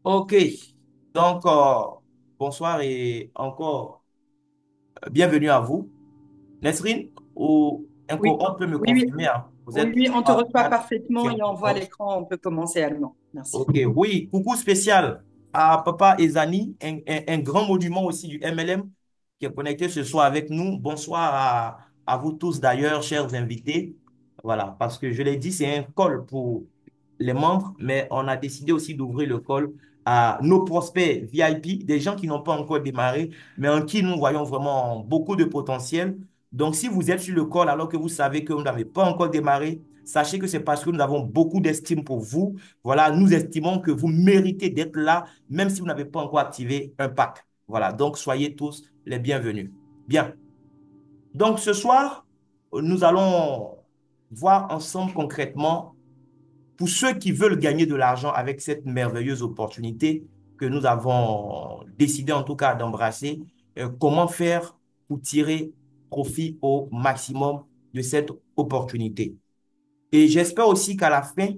Ok, donc bonsoir et encore bienvenue à vous. Nesrine, ou Oui, encore, on peut me oui, oui, confirmer, hein, vous oui, êtes oui, on te reçoit cadre parfaitement sur et on mon voit compte. l'écran, on peut commencer allemand. Merci. Ok, oui, coucou spécial à Papa Ezani, un grand monument aussi du MLM qui est connecté ce soir avec nous. Bonsoir à vous tous d'ailleurs, chers invités. Voilà, parce que je l'ai dit, c'est un call pour les membres, mais on a décidé aussi d'ouvrir le call à nos prospects VIP, des gens qui n'ont pas encore démarré, mais en qui nous voyons vraiment beaucoup de potentiel. Donc, si vous êtes sur le call alors que vous savez que vous n'avez pas encore démarré, sachez que c'est parce que nous avons beaucoup d'estime pour vous. Voilà, nous estimons que vous méritez d'être là, même si vous n'avez pas encore activé un pack. Voilà, donc soyez tous les bienvenus. Bien. Donc ce soir, nous allons voir ensemble concrètement, pour ceux qui veulent gagner de l'argent avec cette merveilleuse opportunité que nous avons décidé en tout cas d'embrasser, comment faire pour tirer profit au maximum de cette opportunité. Et j'espère aussi qu'à la fin,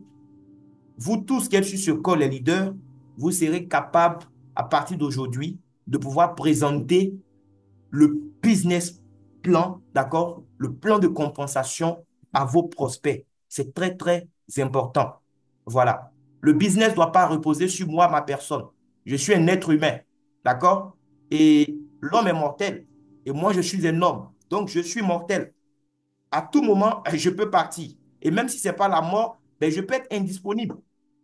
vous tous qui êtes sur ce call, les leaders, vous serez capables, à partir d'aujourd'hui, de pouvoir présenter le business plan, d'accord? Le plan de compensation à vos prospects. C'est très, très important. Voilà. Le business ne doit pas reposer sur moi, ma personne. Je suis un être humain, d'accord? Et l'homme est mortel. Et moi, je suis un homme. Donc, je suis mortel. À tout moment, je peux partir. Et même si ce n'est pas la mort, ben, je peux être indisponible.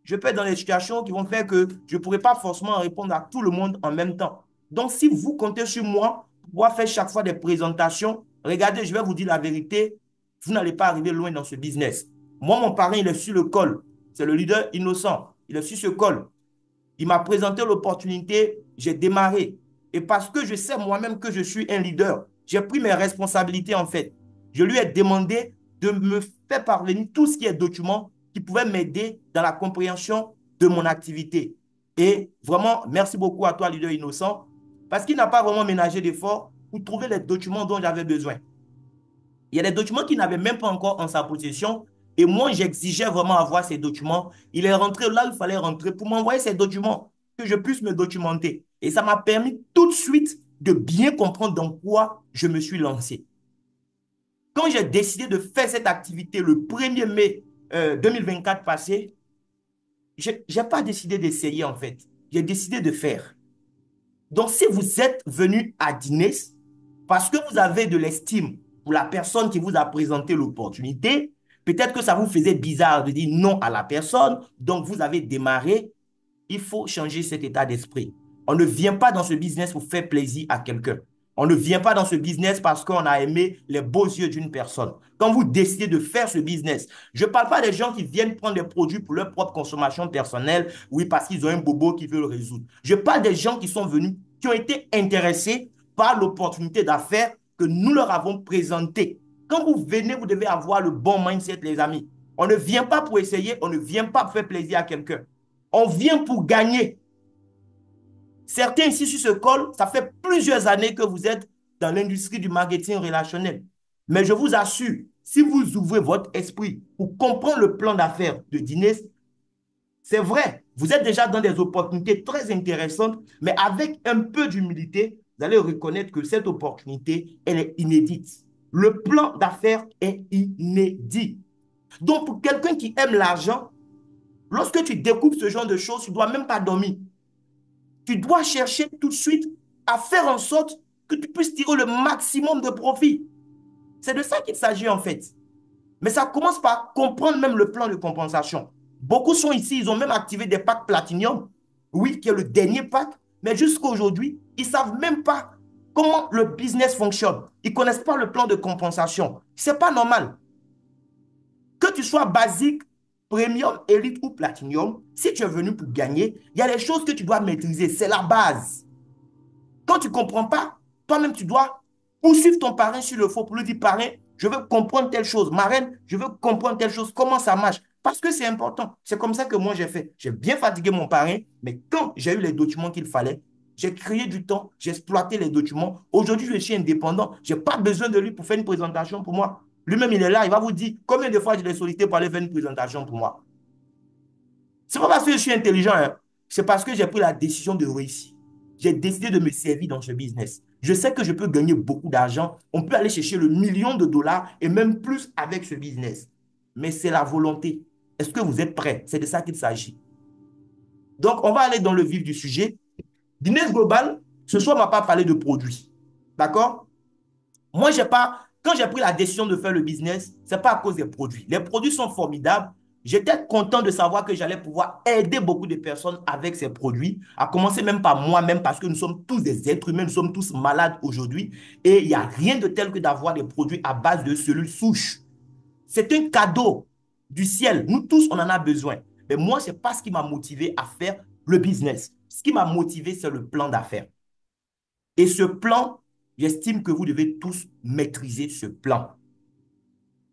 Je peux être dans des situations qui vont faire que je ne pourrai pas forcément répondre à tout le monde en même temps. Donc, si vous comptez sur moi pour pouvoir faire chaque fois des présentations, regardez, je vais vous dire la vérité, vous n'allez pas arriver loin dans ce business. Moi, mon parrain, il est sur le col. C'est le leader innocent. Il est sur ce col. Il m'a présenté l'opportunité, j'ai démarré. Et parce que je sais moi-même que je suis un leader, j'ai pris mes responsabilités en fait. Je lui ai demandé de me faire parvenir tout ce qui est document qui pouvait m'aider dans la compréhension de mon activité. Et vraiment, merci beaucoup à toi, leader innocent, parce qu'il n'a pas vraiment ménagé d'efforts pour trouver les documents dont j'avais besoin. Il y a des documents qu'il n'avait même pas encore en sa possession. Et moi, j'exigeais vraiment avoir ces documents. Il est rentré là où il fallait rentrer pour m'envoyer ces documents, que je puisse me documenter. Et ça m'a permis tout de suite de bien comprendre dans quoi je me suis lancé. Quand j'ai décidé de faire cette activité le 1er mai 2024 passé, je n'ai pas décidé d'essayer en fait. J'ai décidé de faire. Donc, si vous êtes venu à dîner parce que vous avez de l'estime pour la personne qui vous a présenté l'opportunité, peut-être que ça vous faisait bizarre de dire non à la personne, donc vous avez démarré, il faut changer cet état d'esprit. On ne vient pas dans ce business pour faire plaisir à quelqu'un. On ne vient pas dans ce business parce qu'on a aimé les beaux yeux d'une personne. Quand vous décidez de faire ce business, je ne parle pas des gens qui viennent prendre des produits pour leur propre consommation personnelle, oui, parce qu'ils ont un bobo qu'ils veulent résoudre. Je parle des gens qui sont venus, qui ont été intéressés par l'opportunité d'affaires que nous leur avons présentée. Quand vous venez, vous devez avoir le bon mindset, les amis. On ne vient pas pour essayer, on ne vient pas pour faire plaisir à quelqu'un. On vient pour gagner. Certains ici sur ce call, ça fait plusieurs années que vous êtes dans l'industrie du marketing relationnel. Mais je vous assure, si vous ouvrez votre esprit pour comprendre le plan d'affaires de Dines, c'est vrai, vous êtes déjà dans des opportunités très intéressantes, mais avec un peu d'humilité, vous allez reconnaître que cette opportunité, elle est inédite. Le plan d'affaires est inédit. Donc, pour quelqu'un qui aime l'argent, lorsque tu découvres ce genre de choses, tu ne dois même pas dormir. Tu dois chercher tout de suite à faire en sorte que tu puisses tirer le maximum de profit. C'est de ça qu'il s'agit en fait. Mais ça commence par comprendre même le plan de compensation. Beaucoup sont ici, ils ont même activé des packs Platinum, oui, qui est le dernier pack, mais jusqu'à aujourd'hui, ils ne savent même pas comment le business fonctionne. Ils ne connaissent pas le plan de compensation. Ce n'est pas normal. Que tu sois basique, premium, élite ou platinum, si tu es venu pour gagner, il y a des choses que tu dois maîtriser. C'est la base. Quand tu ne comprends pas, toi-même, tu dois poursuivre ton parrain sur le faux pour lui dire, parrain, je veux comprendre telle chose. Marraine, je veux comprendre telle chose. Comment ça marche? Parce que c'est important. C'est comme ça que moi, j'ai fait. J'ai bien fatigué mon parrain, mais quand j'ai eu les documents qu'il fallait, j'ai créé du temps, j'ai exploité les documents. Aujourd'hui, je suis indépendant. Je n'ai pas besoin de lui pour faire une présentation pour moi. Lui-même, il est là, il va vous dire combien de fois je l'ai sollicité pour aller faire une présentation pour moi. C'est pas parce que je suis intelligent, hein. C'est parce que j'ai pris la décision de réussir. J'ai décidé de me servir dans ce business. Je sais que je peux gagner beaucoup d'argent. On peut aller chercher le million de dollars et même plus avec ce business. Mais c'est la volonté. Est-ce que vous êtes prêts? C'est de ça qu'il s'agit. Donc, on va aller dans le vif du sujet. Business Global, ce soir, on ne m'a pas parlé de produits. D'accord? Moi, j'ai pas, quand j'ai pris la décision de faire le business, ce n'est pas à cause des produits. Les produits sont formidables. J'étais content de savoir que j'allais pouvoir aider beaucoup de personnes avec ces produits, à commencer même par moi-même, parce que nous sommes tous des êtres humains, nous sommes tous malades aujourd'hui. Et il n'y a rien de tel que d'avoir des produits à base de cellules souches. C'est un cadeau du ciel. Nous tous, on en a besoin. Mais moi, ce n'est pas ce qui m'a motivé à faire le business. Ce qui m'a motivé, c'est le plan d'affaires. Et ce plan, j'estime que vous devez tous maîtriser ce plan.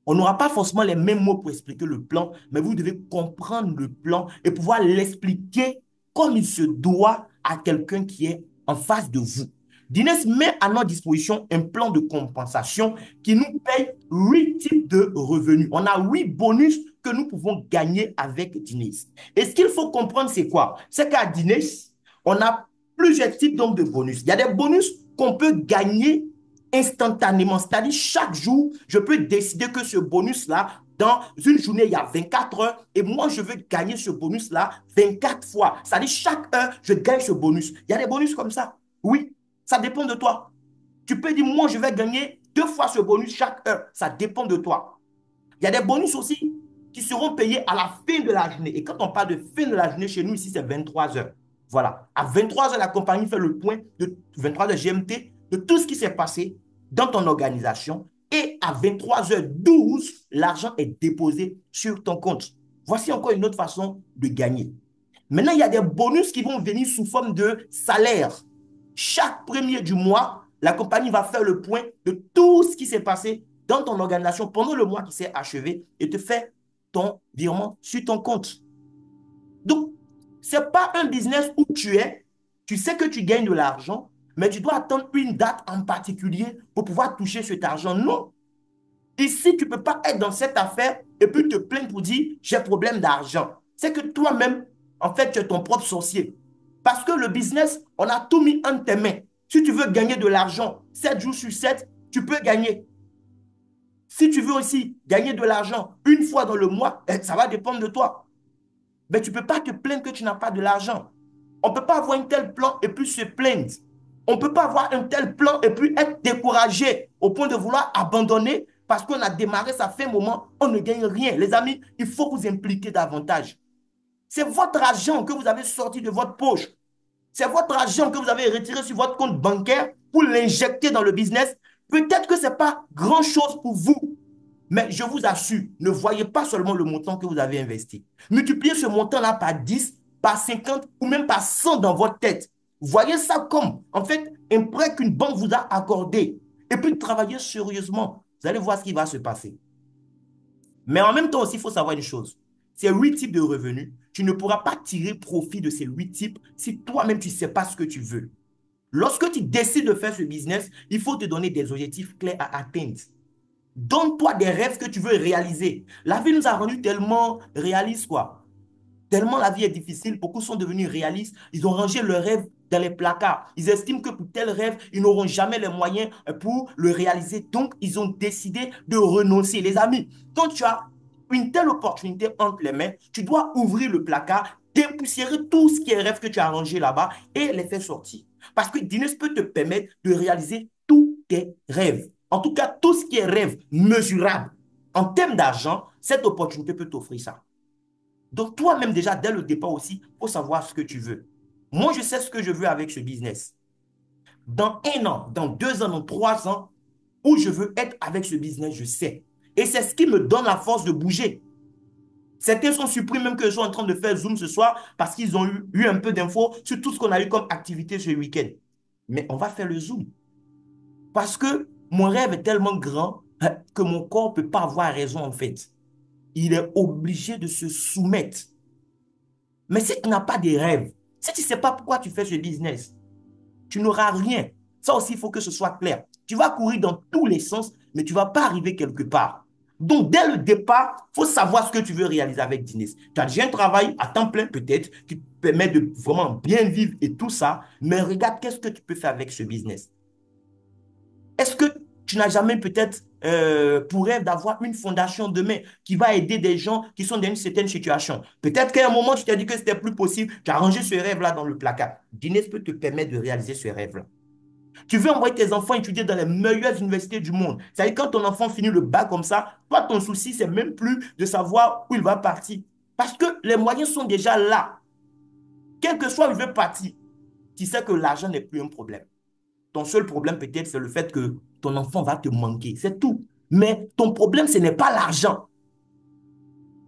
On n'aura pas forcément les mêmes mots pour expliquer le plan, mais vous devez comprendre le plan et pouvoir l'expliquer comme il se doit à quelqu'un qui est en face de vous. Dines met à notre disposition un plan de compensation qui nous paye 8 types de revenus. On a 8 bonus que nous pouvons gagner avec Dines. Et ce qu'il faut comprendre, c'est quoi? C'est qu'à Dines, on a plusieurs types donc de bonus. Il y a des bonus qu'on peut gagner instantanément. C'est-à-dire, chaque jour, je peux décider que ce bonus-là, dans une journée, il y a 24 heures et moi, je veux gagner ce bonus-là 24 fois. C'est-à-dire, chaque heure, je gagne ce bonus. Il y a des bonus comme ça. Oui, ça dépend de toi. Tu peux dire, moi, je vais gagner 2 fois ce bonus chaque heure. Ça dépend de toi. Il y a des bonus aussi qui seront payés à la fin de la journée. Et quand on parle de fin de la journée, chez nous, ici, c'est 23 heures. Voilà. À 23 heures, la compagnie fait le point de 23 heures GMT de tout ce qui s'est passé dans ton organisation. Et à 23h12, l'argent est déposé sur ton compte. Voici encore une autre façon de gagner. Maintenant, il y a des bonus qui vont venir sous forme de salaire. Chaque premier du mois, la compagnie va faire le point de tout ce qui s'est passé dans ton organisation pendant le mois qui s'est achevé et te faire ton virement sur ton compte. Donc, ce n'est pas un business où tu sais que tu gagnes de l'argent, mais tu dois attendre une date en particulier pour pouvoir toucher cet argent. Non. Ici, tu ne peux pas être dans cette affaire et puis te plaindre pour dire j'ai problème d'argent. C'est que toi-même, en fait, tu es ton propre sorcier. Parce que le business, on a tout mis entre tes mains. Si tu veux gagner de l'argent 7 jours sur 7, tu peux gagner. Si tu veux aussi gagner de l'argent une fois dans le mois, ça va dépendre de toi. Mais tu ne peux pas te plaindre que tu n'as pas de l'argent. On ne peut pas avoir un tel plan et puis se plaindre. On ne peut pas avoir un tel plan et puis être découragé au point de vouloir abandonner parce qu'on a démarré, ça fait un moment, on ne gagne rien. Les amis, il faut vous impliquer davantage. C'est votre argent que vous avez sorti de votre poche. C'est votre argent que vous avez retiré sur votre compte bancaire pour l'injecter dans le business. Peut-être que ce n'est pas grand-chose pour vous, mais je vous assure, ne voyez pas seulement le montant que vous avez investi. Multipliez ce montant-là par 10, par 50 ou même par 100 dans votre tête. Voyez ça comme, en fait, un prêt qu'une banque vous a accordé. Et puis travaillez sérieusement. Vous allez voir ce qui va se passer. Mais en même temps aussi, il faut savoir une chose. Ces 8 types de revenus, tu ne pourras pas tirer profit de ces 8 types si toi-même tu ne sais pas ce que tu veux. Lorsque tu décides de faire ce business, il faut te donner des objectifs clairs à atteindre. Donne-toi des rêves que tu veux réaliser. La vie nous a rendus tellement réalistes, quoi. Tellement la vie est difficile, beaucoup sont devenus réalistes. Ils ont rangé leurs rêves dans les placards. Ils estiment que pour tel rêve, ils n'auront jamais les moyens pour le réaliser. Donc, ils ont décidé de renoncer. Les amis, quand tu as une telle opportunité entre les mains, tu dois ouvrir le placard, dépoussiérer tout ce qui est rêve que tu as rangé là-bas et les faire sortir. Parce que Guinness peut te permettre de réaliser tous tes rêves. En tout cas, tout ce qui est rêve mesurable. En termes d'argent, cette opportunité peut t'offrir ça. Donc, toi-même, déjà, dès le départ aussi, il faut savoir ce que tu veux. Moi, je sais ce que je veux avec ce business. Dans 1 an, dans 2 ans, dans 3 ans, où je veux être avec ce business, je sais. Et c'est ce qui me donne la force de bouger. Certains sont surpris même que je sois en train de faire Zoom ce soir parce qu'ils ont eu un peu d'infos sur tout ce qu'on a eu comme activité ce week-end. Mais on va faire le Zoom. Parce que mon rêve est tellement grand que mon corps ne peut pas avoir raison en fait. Il est obligé de se soumettre. Mais si tu n'as pas de rêve, si tu ne sais pas pourquoi tu fais ce business, tu n'auras rien. Ça aussi, il faut que ce soit clair. Tu vas courir dans tous les sens, mais tu ne vas pas arriver quelque part. Donc, dès le départ, il faut savoir ce que tu veux réaliser avec Dines. Tu as déjà un travail à temps plein peut-être qui te permet de vraiment bien vivre et tout ça, mais regarde qu'est-ce que tu peux faire avec ce business. Est-ce que tu n'as jamais peut-être pour rêve d'avoir une fondation demain qui va aider des gens qui sont dans une certaine situation? Peut-être qu'à un moment, tu t'es dit que c'était plus possible, tu as rangé ce rêve-là dans le placard. Dines peut te permettre de réaliser ce rêve-là. Tu veux envoyer tes enfants étudier dans les meilleures universités du monde. C'est-à-dire quand ton enfant finit le bac comme ça, toi, ton souci, c'est même plus de savoir où il va partir. Parce que les moyens sont déjà là. Quel que soit où il veut partir, tu sais que l'argent n'est plus un problème. Ton seul problème, peut-être, c'est le fait que ton enfant va te manquer. C'est tout. Mais ton problème, ce n'est pas l'argent.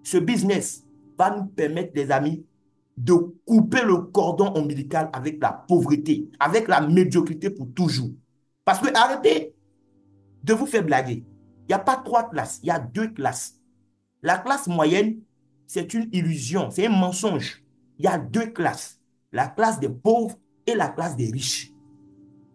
Ce business va nous permettre, les amis, de couper le cordon ombilical avec la pauvreté, avec la médiocrité pour toujours. Parce que arrêtez de vous faire blaguer. Il n'y a pas trois classes, il y a deux classes. La classe moyenne, c'est une illusion, c'est un mensonge. Il y a deux classes, la classe des pauvres et la classe des riches.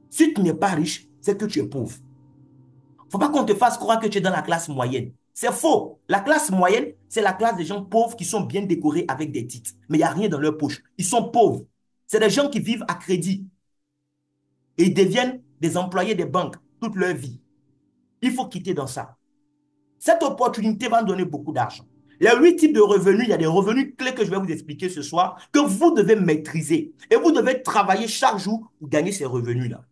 Si tu n'es pas riche, c'est que tu es pauvre. Il ne faut pas qu'on te fasse croire que tu es dans la classe moyenne. C'est faux. La classe moyenne, c'est la classe des gens pauvres qui sont bien décorés avec des titres. Mais il n'y a rien dans leur poche. Ils sont pauvres. C'est des gens qui vivent à crédit et ils deviennent des employés des banques toute leur vie. Il faut quitter dans ça. Cette opportunité va nous donner beaucoup d'argent. Les 8 types de revenus, il y a des revenus clés que je vais vous expliquer ce soir, que vous devez maîtriser. Et vous devez travailler chaque jour pour gagner ces revenus-là.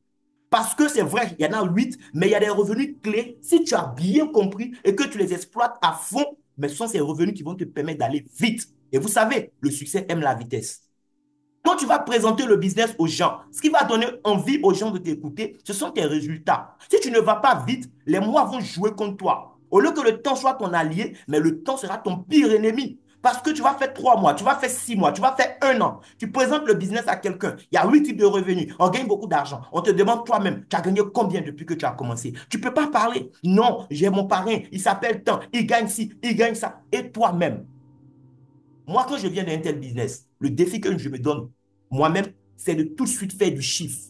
Parce que c'est vrai, il y en a 8, mais il y a des revenus clés. Si tu as bien compris et que tu les exploites à fond, mais ce sont ces revenus qui vont te permettre d'aller vite. Et vous savez, le succès aime la vitesse. Quand tu vas présenter le business aux gens, ce qui va donner envie aux gens de t'écouter, ce sont tes résultats. Si tu ne vas pas vite, les mois vont jouer contre toi. Au lieu que le temps soit ton allié, mais le temps sera ton pire ennemi. Parce que tu vas faire 3 mois, tu vas faire 6 mois, tu vas faire un an. Tu présentes le business à quelqu'un. Il y a 8 types de revenus. On gagne beaucoup d'argent. On te demande toi-même, tu as gagné combien depuis que tu as commencé? Tu ne peux pas parler. Non, j'ai mon parrain, il s'appelle tant, il gagne ci, il gagne ça. Et toi-même, moi, quand je viens d'un tel business, le défi que je me donne moi-même, c'est de tout de suite faire du chiffre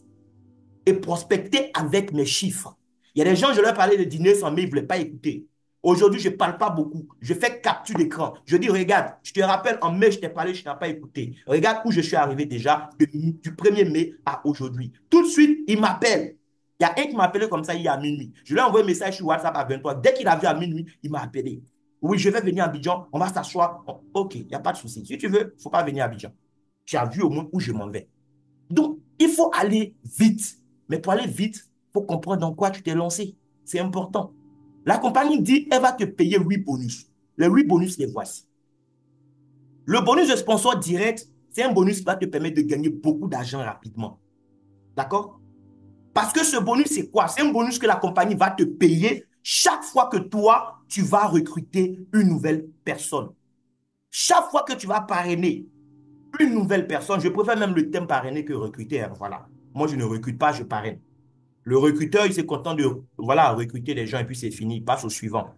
et prospecter avec mes chiffres. Il y a des gens, je leur parlais de dîner sans mais ils ne voulaient pas écouter. Aujourd'hui, je ne parle pas beaucoup. Je fais capture d'écran. Je dis, regarde, je te rappelle, en mai, je t'ai parlé, je n'ai pas écouté. Regarde où je suis arrivé déjà du 1er mai à aujourd'hui. Tout de suite, il m'appelle. Il y a un qui m'a appelé comme ça hier à minuit. Je lui ai envoyé un message sur WhatsApp à 23. Dès qu'il a vu à minuit, il m'a appelé. Oui, je vais venir à Abidjan, on va s'asseoir. Ok, il n'y a pas de souci. Si tu veux, il ne faut pas venir à Abidjan. Tu as vu au moins où je m'en vais. Donc, il faut aller vite. Mais pour aller vite, il faut comprendre dans quoi tu t'es lancé. C'est important. La compagnie dit, elle va te payer 8 bonus. Les 8 bonus, les voici. Le bonus de sponsor direct, c'est un bonus qui va te permettre de gagner beaucoup d'argent rapidement. D'accord? Parce que ce bonus, c'est quoi? C'est un bonus que la compagnie va te payer chaque fois que toi, tu vas recruter une nouvelle personne. Chaque fois que tu vas parrainer une nouvelle personne, je préfère même le thème parrainer que recruter. Hein, voilà. Moi, je ne recrute pas, je parraine. Le recruteur, il s'est content de voilà, recruter des gens et puis c'est fini, il passe au suivant.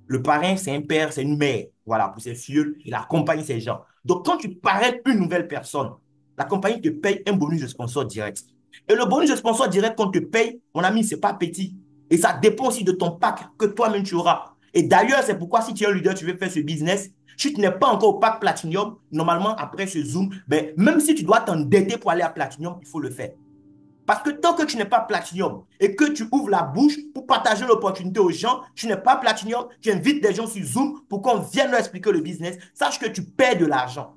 Le parrain, c'est un père, c'est une mère. Voilà, pour ses filles, il accompagne ces gens. Donc, quand tu parraines une nouvelle personne, la compagnie te paye un bonus de sponsor direct. Et le bonus de sponsor direct qu'on te paye, mon ami, c'est pas petit. Et ça dépend aussi de ton pack que toi-même tu auras. Et d'ailleurs, c'est pourquoi si tu es un leader, tu veux faire ce business, si tu n'es pas encore au pack Platinum, normalement, après ce Zoom, ben, même si tu dois t'endetter pour aller à Platinum, il faut le faire. Parce que tant que tu n'es pas Platinum et que tu ouvres la bouche pour partager l'opportunité aux gens, tu n'es pas Platinum, tu invites des gens sur Zoom pour qu'on vienne leur expliquer le business, sache que tu perds de l'argent.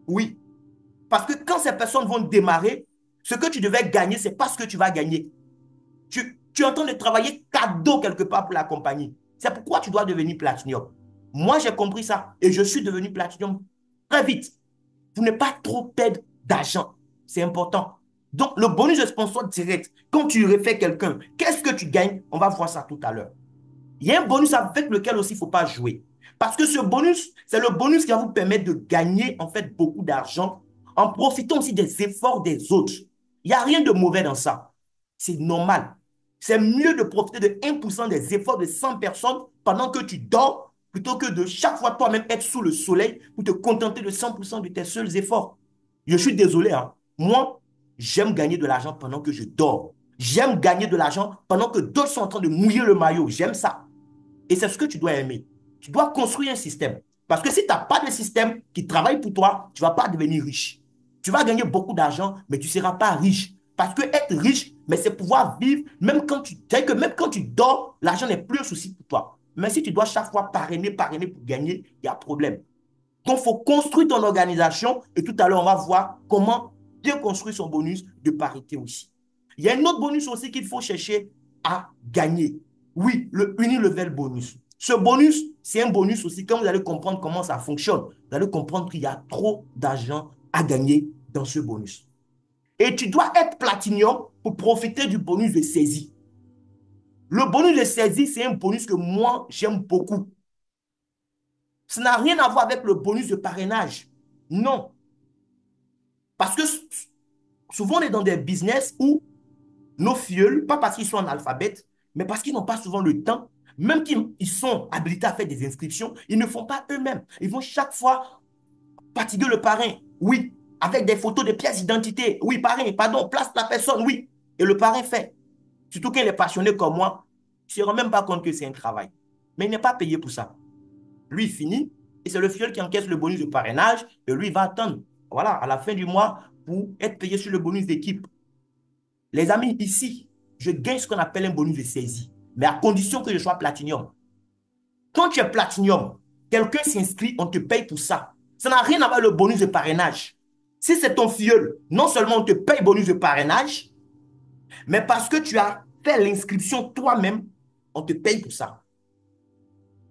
Oui. Parce que quand ces personnes vont démarrer, ce que tu devais gagner, ce n'est pas ce que tu vas gagner. Tu es en train de travailler cadeau quelque part pour la compagnie. C'est pourquoi tu dois devenir Platinum. Moi, j'ai compris ça et je suis devenu Platinum très vite. Pour ne pas trop perdre d'argent. C'est important. Donc, le bonus de sponsor direct, quand tu refais quelqu'un, qu'est-ce que tu gagnes? On va voir ça tout à l'heure. Il y a un bonus avec lequel aussi il ne faut pas jouer. Parce que ce bonus, c'est le bonus qui va vous permettre de gagner en fait beaucoup d'argent en profitant aussi des efforts des autres. Il n'y a rien de mauvais dans ça. C'est normal. C'est mieux de profiter de 1% des efforts de 100 personnes pendant que tu dors plutôt que de chaque fois toi-même être sous le soleil pour te contenter de 100% de tes seuls efforts. Je suis désolé, hein. Moi, j'aime gagner de l'argent pendant que je dors. J'aime gagner de l'argent pendant que d'autres sont en train de mouiller le maillot. J'aime ça. Et c'est ce que tu dois aimer. Tu dois construire un système. Parce que si tu n'as pas de système qui travaille pour toi, tu ne vas pas devenir riche. Tu vas gagner beaucoup d'argent, mais tu ne seras pas riche. Parce que être riche, mais c'est pouvoir vivre, même quand tu dors, l'argent n'est plus un souci pour toi. Mais si tu dois chaque fois parrainer, parrainer pour gagner, il y a problème. Donc, il faut construire ton organisation et tout à l'heure, on va voir comment bien construire son bonus de parité aussi. Il y a un autre bonus aussi qu'il faut chercher à gagner. Oui, le unilevel bonus. Ce bonus, c'est un bonus aussi. Quand vous allez comprendre comment ça fonctionne, vous allez comprendre qu'il y a trop d'argent à gagner dans ce bonus. Et tu dois être platinium pour profiter du bonus de saisie. Le bonus de saisie, c'est un bonus que moi, j'aime beaucoup. Ça n'a rien à voir avec le bonus de parrainage. Non. Parce que souvent, on est dans des business où nos filleuls, pas parce qu'ils sont analphabètes, mais parce qu'ils n'ont pas souvent le temps, même qu'ils sont habilités à faire des inscriptions, ils ne font pas eux-mêmes. Ils vont chaque fois fatiguer le parrain. Oui, avec des photos, des pièces d'identité. Oui, parrain, pardon, place la personne, oui. Et le parrain fait. Surtout qu'il est passionné comme moi, il ne se rend même pas compte que c'est un travail. Mais il n'est pas payé pour ça. Lui, il finit, et c'est le filleul qui encaisse le bonus de parrainage, et lui, il va attendre, voilà, à la fin du mois pour être payé sur le bonus d'équipe. Les amis, ici, je gagne ce qu'on appelle un bonus de saisie, mais à condition que je sois platinium. Quand tu es platinium, quelqu'un s'inscrit, on te paye pour ça. Ça n'a rien à voir avec le bonus de parrainage. Si c'est ton filleul, non seulement on te paye bonus de parrainage, mais parce que tu as fait l'inscription toi-même, on te paye pour ça.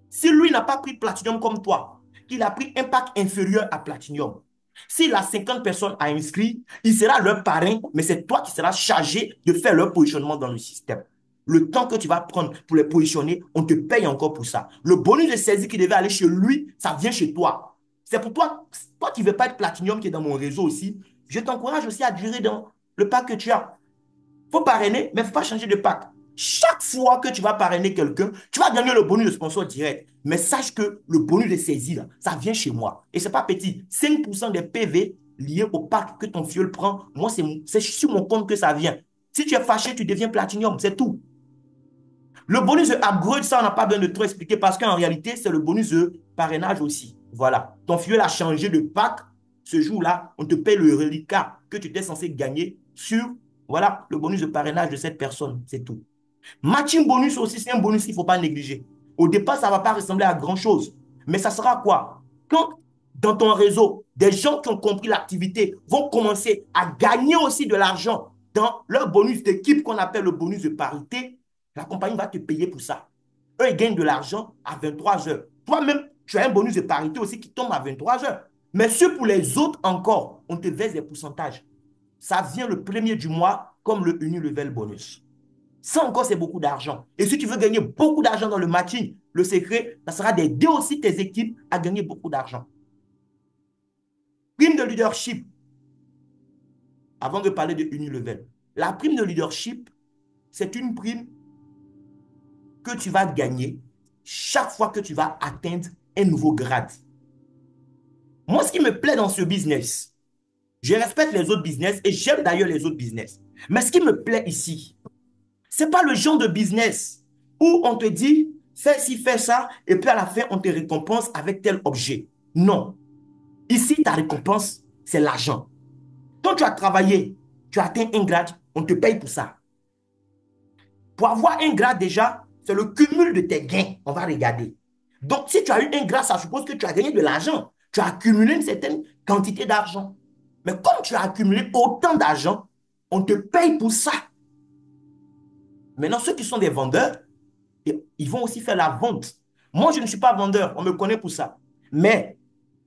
Si lui n'a pas pris Platinum comme toi, qu'il a pris Impact inférieur à Platinum, s'il a 50 personnes à inscrire, il sera leur parrain, mais c'est toi qui seras chargé de faire leur positionnement dans le système. Le temps que tu vas prendre pour les positionner, on te paye encore pour ça. Le bonus de saisie qui devait aller chez lui, ça vient chez toi. C'est pour toi, toi qui ne veux pas être Platinum qui est dans mon réseau aussi, je t'encourage aussi à durer dans le pack que tu as. Il faut parrainer, mais il ne faut pas changer de pack. Chaque fois que tu vas parrainer quelqu'un, tu vas gagner le bonus de sponsor direct. Mais sache que le bonus de saisie, là, ça vient chez moi. Et ce n'est pas petit. 5% des PV liés au pack que ton filleul prend, moi, c'est sur mon compte que ça vient. Si tu es fâché, tu deviens platinium, c'est tout. Le bonus de upgrade, ça, on n'a pas besoin de trop expliquer parce qu'en réalité, c'est le bonus de parrainage aussi. Voilà. Ton filleul a changé de pack. Ce jour-là, on te paye le reliquat que tu étais censé gagner sur, voilà, le bonus de parrainage de cette personne. C'est tout. Matching bonus aussi, c'est un bonus qu'il ne faut pas négliger. Au départ, ça ne va pas ressembler à grand-chose. Mais ça sera quoi? Quand dans ton réseau, des gens qui ont compris l'activité vont commencer à gagner aussi de l'argent dans leur bonus d'équipe qu'on appelle le bonus de parité, la compagnie va te payer pour ça. Eux, ils gagnent de l'argent à 23 heures. Toi-même, tu as un bonus de parité aussi qui tombe à 23 heures. Mais ce pour les autres encore, on te verse des pourcentages. Ça vient le premier du mois comme le Unilevel bonus. Ça encore, c'est beaucoup d'argent. Et si tu veux gagner beaucoup d'argent dans le matching, le secret, ça sera d'aider aussi tes équipes à gagner beaucoup d'argent. Prime de leadership, avant de parler de Unilevel. La prime de leadership, c'est une prime que tu vas gagner chaque fois que tu vas atteindre un nouveau grade. Moi, ce qui me plaît dans ce business, je respecte les autres business et j'aime d'ailleurs les autres business. Mais ce qui me plaît ici, ce n'est pas le genre de business où on te dit, fais ci, fais ça, et puis à la fin, on te récompense avec tel objet. Non. Ici, ta récompense, c'est l'argent. Quand tu as travaillé, tu as atteint un grade, on te paye pour ça. Pour avoir un grade déjà, c'est le cumul de tes gains. On va regarder. Donc, si tu as eu un grade, ça suppose que tu as gagné de l'argent. Tu as accumulé une certaine quantité d'argent. Mais comme tu as accumulé autant d'argent, on te paye pour ça. Maintenant, ceux qui sont des vendeurs, ils vont aussi faire la vente. Moi, je ne suis pas vendeur, on me connaît pour ça. Mais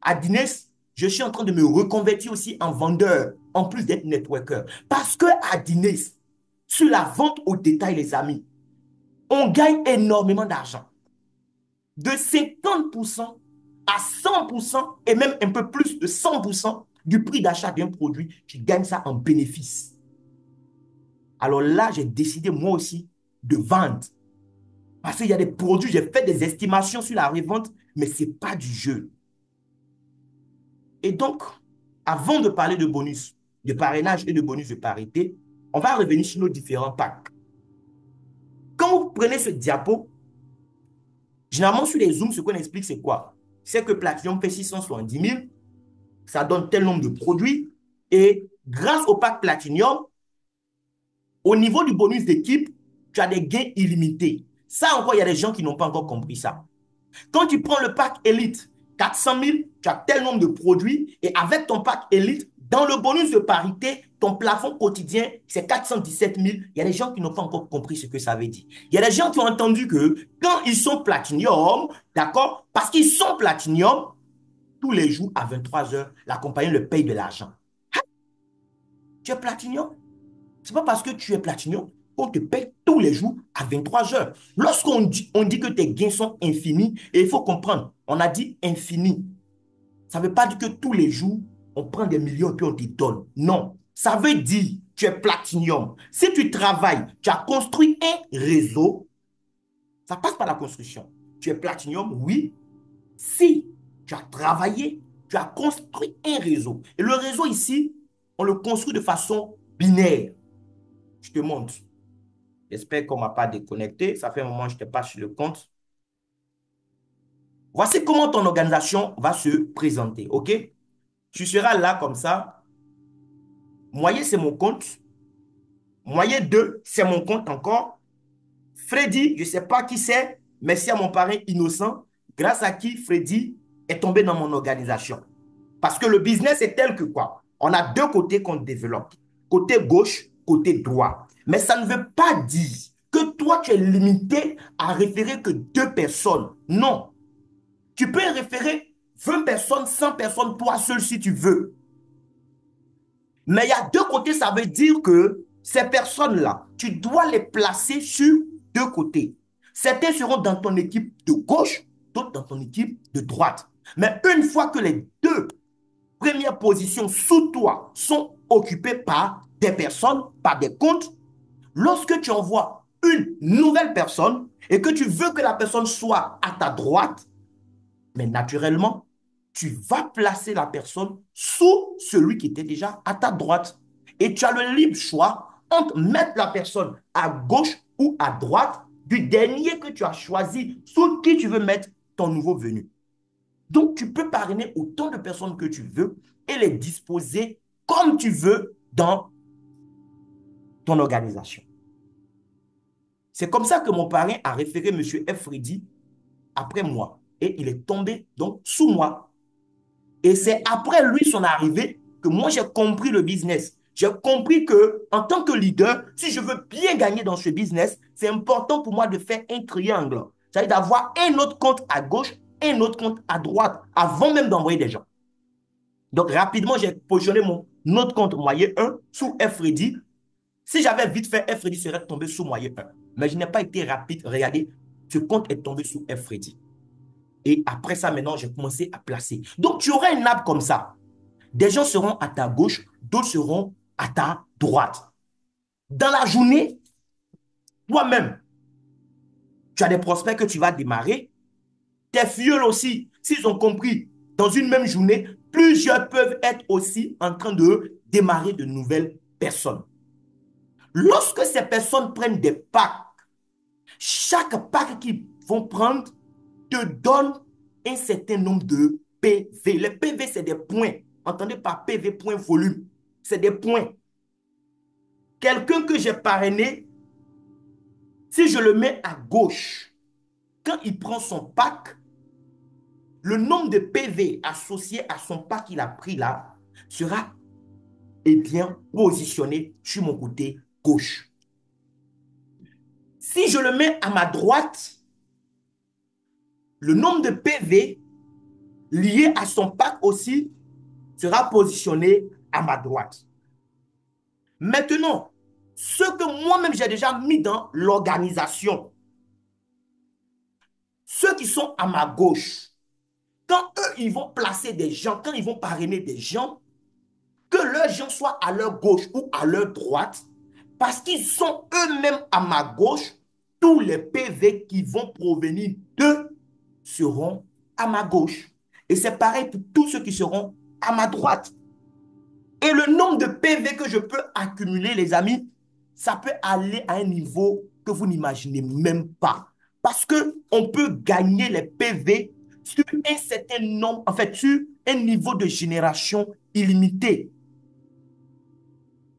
à Dines, je suis en train de me reconvertir aussi en vendeur, en plus d'être networker. Parce que à Dines, sur la vente au détail, les amis, on gagne énormément d'argent. De 50% à 100% et même un peu plus de 100% du prix d'achat d'un produit, tu gagnes ça en bénéfice. Alors là, j'ai décidé moi aussi de vendre. Parce qu'il y a des produits, j'ai fait des estimations sur la revente, mais ce n'est pas du jeu. Et donc, avant de parler de bonus, de parrainage et de bonus de parité, on va revenir sur nos différents packs. Quand vous prenez ce diapo, Généralement, sur les Zooms, ce qu'on explique, c'est quoi? C'est que Platinum fait 670 000, ça donne tel nombre de produits, et grâce au pack Platinum, au niveau du bonus d'équipe, tu as des gains illimités. Ça encore, il y a des gens qui n'ont pas encore compris ça. Quand tu prends le pack Elite, 400 000, tu as tel nombre de produits, et avec ton pack Elite, dans le bonus de parité, ton plafond quotidien, c'est 417 000. Il y a des gens qui n'ont pas encore compris ce que ça veut dire. Il y a des gens qui ont entendu que quand ils sont Platinum, d'accord, parce qu'ils sont Platinum, tous les jours à 23 heures, la compagnie le paye de l'argent. Tu es Platinum? C'est pas parce que tu es Platinum qu'on te paye tous les jours à 23 heures. On dit que tes gains sont infinis, et il faut comprendre, on a dit infini. Ça ne veut pas dire que tous les jours, on prend des millions et puis on te donne. Non. Ça veut dire, tu es Platinum. Si tu travailles, tu as construit un réseau, ça passe par la construction. Tu es Platinum, oui. Si tu as travaillé, tu as construit un réseau. Et le réseau ici, on le construit de façon binaire. Je te montre. J'espère qu'on ne m'a pas déconnecté. Ça fait un moment que je te passe sur le compte. Voici comment ton organisation va se présenter. OK? Tu seras là comme ça. Moyen, c'est mon compte. Moyen 2, c'est mon compte encore. Freddy, je ne sais pas qui c'est. Merci à mon parrain innocent, grâce à qui Freddy est tombé dans mon organisation. Parce que le business est tel que quoi? On a deux côtés qu'on développe. Côté gauche, côté droit. Mais ça ne veut pas dire que toi, tu es limité à référer que deux personnes. Non. Tu peux référer 20 personnes, 100 personnes, toi seul si tu veux. Mais il y a deux côtés, ça veut dire que ces personnes-là, tu dois les placer sur deux côtés. Certains seront dans ton équipe de gauche, d'autres dans ton équipe de droite. Mais une fois que les deux premières positions sous toi sont occupées par des personnes, par des comptes, lorsque tu envoies une nouvelle personne et que tu veux que la personne soit à ta droite, mais naturellement, tu vas placer la personne sous celui qui était déjà à ta droite. Et tu as le libre choix entre mettre la personne à gauche ou à droite du dernier que tu as choisi, sous qui tu veux mettre ton nouveau venu. Donc, tu peux parrainer autant de personnes que tu veux et les disposer comme tu veux dans ton organisation. C'est comme ça que mon parrain a référé M. F. Freddy après moi. Et il est tombé donc sous moi. Et c'est après lui, son arrivée, que moi, j'ai compris le business. J'ai compris que, en tant que leader, si je veux bien gagner dans ce business, c'est important pour moi de faire un triangle. C'est-à-dire d'avoir un autre compte à gauche, un autre compte à droite, avant même d'envoyer des gens. Donc, rapidement, j'ai positionné mon autre compte moyen 1 sous F. Freddy. Si j'avais vite fait, F. Freddy serait tombé sous moyen 1. Mais je n'ai pas été rapide. Regardez, ce compte est tombé sous F. Freddy. Et après ça, maintenant, j'ai commencé à placer. Donc, tu auras une nappe comme ça. Des gens seront à ta gauche, d'autres seront à ta droite. Dans la journée, toi-même, tu as des prospects que tu vas démarrer. Tes filleuls aussi, s'ils ont compris, dans une même journée, plusieurs peuvent être aussi en train de démarrer de nouvelles personnes. Lorsque ces personnes prennent des packs, chaque pack qu'ils vont prendre te donne un certain nombre de PV. Les PV, c'est des points. Entendez par PV, point volume. C'est des points. Quelqu'un que j'ai parrainé, si je le mets à gauche, quand il prend son pack, le nombre de PV associé à son pack qu'il a pris là sera bien positionné sur mon côté gauche. Si je le mets à ma droite, le nombre de PV lié à son pack aussi sera positionné à ma droite. Maintenant, ce que moi-même j'ai déjà mis dans l'organisation, ceux qui sont à ma gauche, quand eux, ils vont placer des gens, quand ils vont parrainer des gens, que leurs gens soient à leur gauche ou à leur droite, parce qu'ils sont eux-mêmes à ma gauche, tous les PV qui vont provenir d'eux seront à ma gauche. Et c'est pareil pour tous ceux qui seront à ma droite. Et le nombre de PV que je peux accumuler, les amis, ça peut aller à un niveau que vous n'imaginez même pas. Parce qu'on peut gagner les PV sur un certain nombre, en fait, sur un niveau de génération illimité.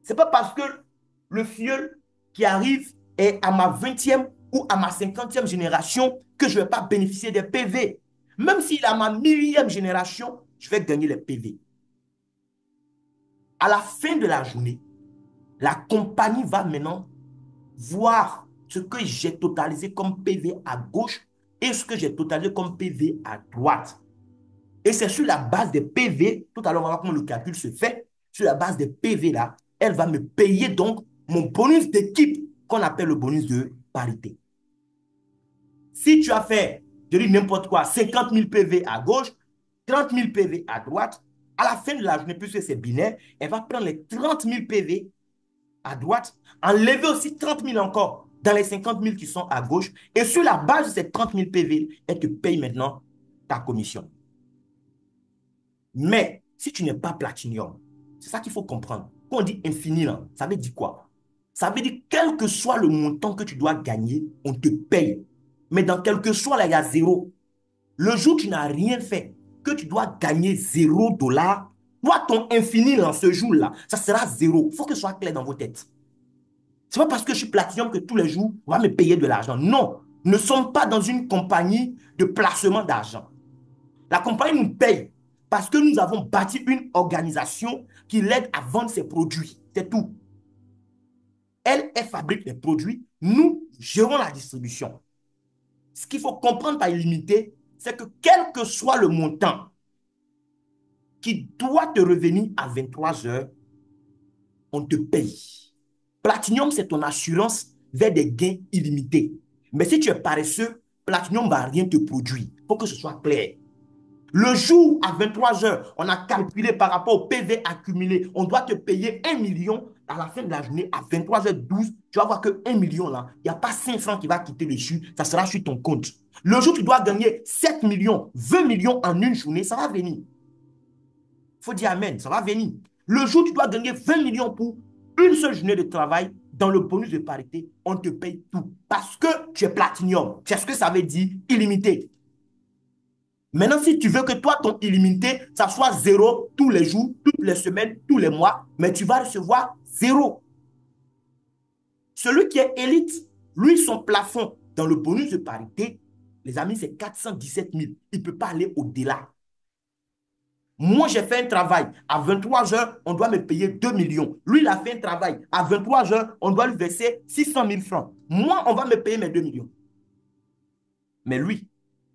C'est pas parce que le filleul qui arrive est à ma 20e ou à ma 50e génération que je ne vais pas bénéficier des PV. Même s'il est à ma 1000e génération, je vais gagner les PV. À la fin de la journée, la compagnie va maintenant voir ce que j'ai totalisé comme PV à gauche et ce que j'ai totalisé comme PV à droite. Et c'est sur la base des PV, tout à l'heure on va voir comment le calcul se fait, sur la base des PV là, elle va me payer donc mon bonus d'équipe qu'on appelle le bonus de parité. Si tu as fait, je dis n'importe quoi, 50 000 PV à gauche, 30 000 PV à droite, à la fin de la journée, puisque c'est binaire, elle va prendre les 30 000 PV à droite, enlever aussi 30 000 encore dans les 50 000 qui sont à gauche, et sur la base de ces 30 000 PV, elle te paye maintenant ta commission. Mais si tu n'es pas platinium, c'est ça qu'il faut comprendre. Quand on dit infini, là, ça veut dire quoi? Ça veut dire quel que soit le montant que tu dois gagner, on te paye. Mais dans quel que soit là, il y a zéro. Le jour où tu n'as rien fait, que tu dois gagner 0 $, toi, ton infini, là, ce jour-là, ça sera zéro. Il faut que ce soit clair dans vos têtes. Ce n'est pas parce que je suis platinium que tous les jours, on va me payer de l'argent. Non, nous ne sommes pas dans une compagnie de placement d'argent. La compagnie nous paye parce que nous avons bâti une organisation qui l'aide à vendre ses produits. C'est tout. Elle fabrique les produits, nous gérons la distribution. Ce qu'il faut comprendre par illimité, c'est que quel que soit le montant qui doit te revenir à 23 heures, on te paye. Platinum, c'est ton assurance vers des gains illimités. Mais si tu es paresseux, Platinum ne va rien te produire. Il faut que ce soit clair. Le jour à 23 heures, on a calculé par rapport au PV accumulé, on doit te payer 1 million à la fin de la journée à 23h12. Tu vas voir que 1 million là, il n'y a pas 500 qui va quitter dessus, ça sera sur ton compte. Le jour où tu dois gagner 7 millions, 20 millions en une journée, ça va venir. Il faut dire Amen, ça va venir. Le jour où tu dois gagner 20 millions pour une seule journée de travail, dans le bonus de parité, on te paye tout. Parce que tu es platinium. C'est ce que ça veut dire illimité. Maintenant, si tu veux que toi, ton illimité, ça soit zéro tous les jours, toutes les semaines, tous les mois, mais tu vas recevoir zéro. Celui qui est élite, lui, son plafond dans le bonus de parité, les amis, c'est 417 000. Il ne peut pas aller au-delà. Moi, j'ai fait un travail. À 23 heures, on doit me payer 2 millions. Lui, il a fait un travail. À 23 heures, on doit lui verser 600 000 francs. Moi, on va me payer mes 2 millions. Mais lui,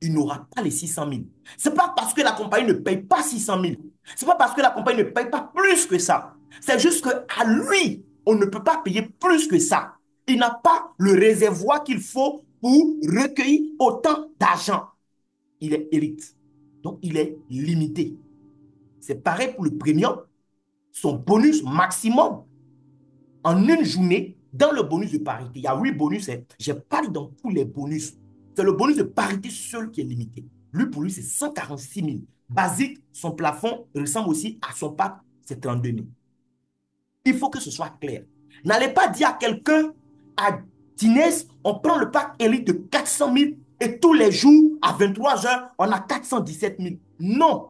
il n'aura pas les 600 000. Ce n'est pas parce que la compagnie ne paye pas 600 000. Ce n'est pas parce que la compagnie ne paye pas plus que ça. C'est juste qu'à lui, on ne peut pas payer plus que ça. Il n'a pas le réservoir qu'il faut pour recueillir autant d'argent. Il est élite. Donc, il est limité. C'est pareil pour le premium. Son bonus maximum en une journée, dans le bonus de parité, il y a 8 bonus. Je parle dans tous les bonus. C'est le bonus de parité seul qui est limité. Lui, pour lui, c'est 146 000. Basique, son plafond ressemble aussi à son pack, c'est 32 000. Il faut que ce soit clair. N'allez pas dire à quelqu'un, à Dinès, on prend le pack élite de 400 000 et tous les jours, à 23 heures, on a 417 000. Non.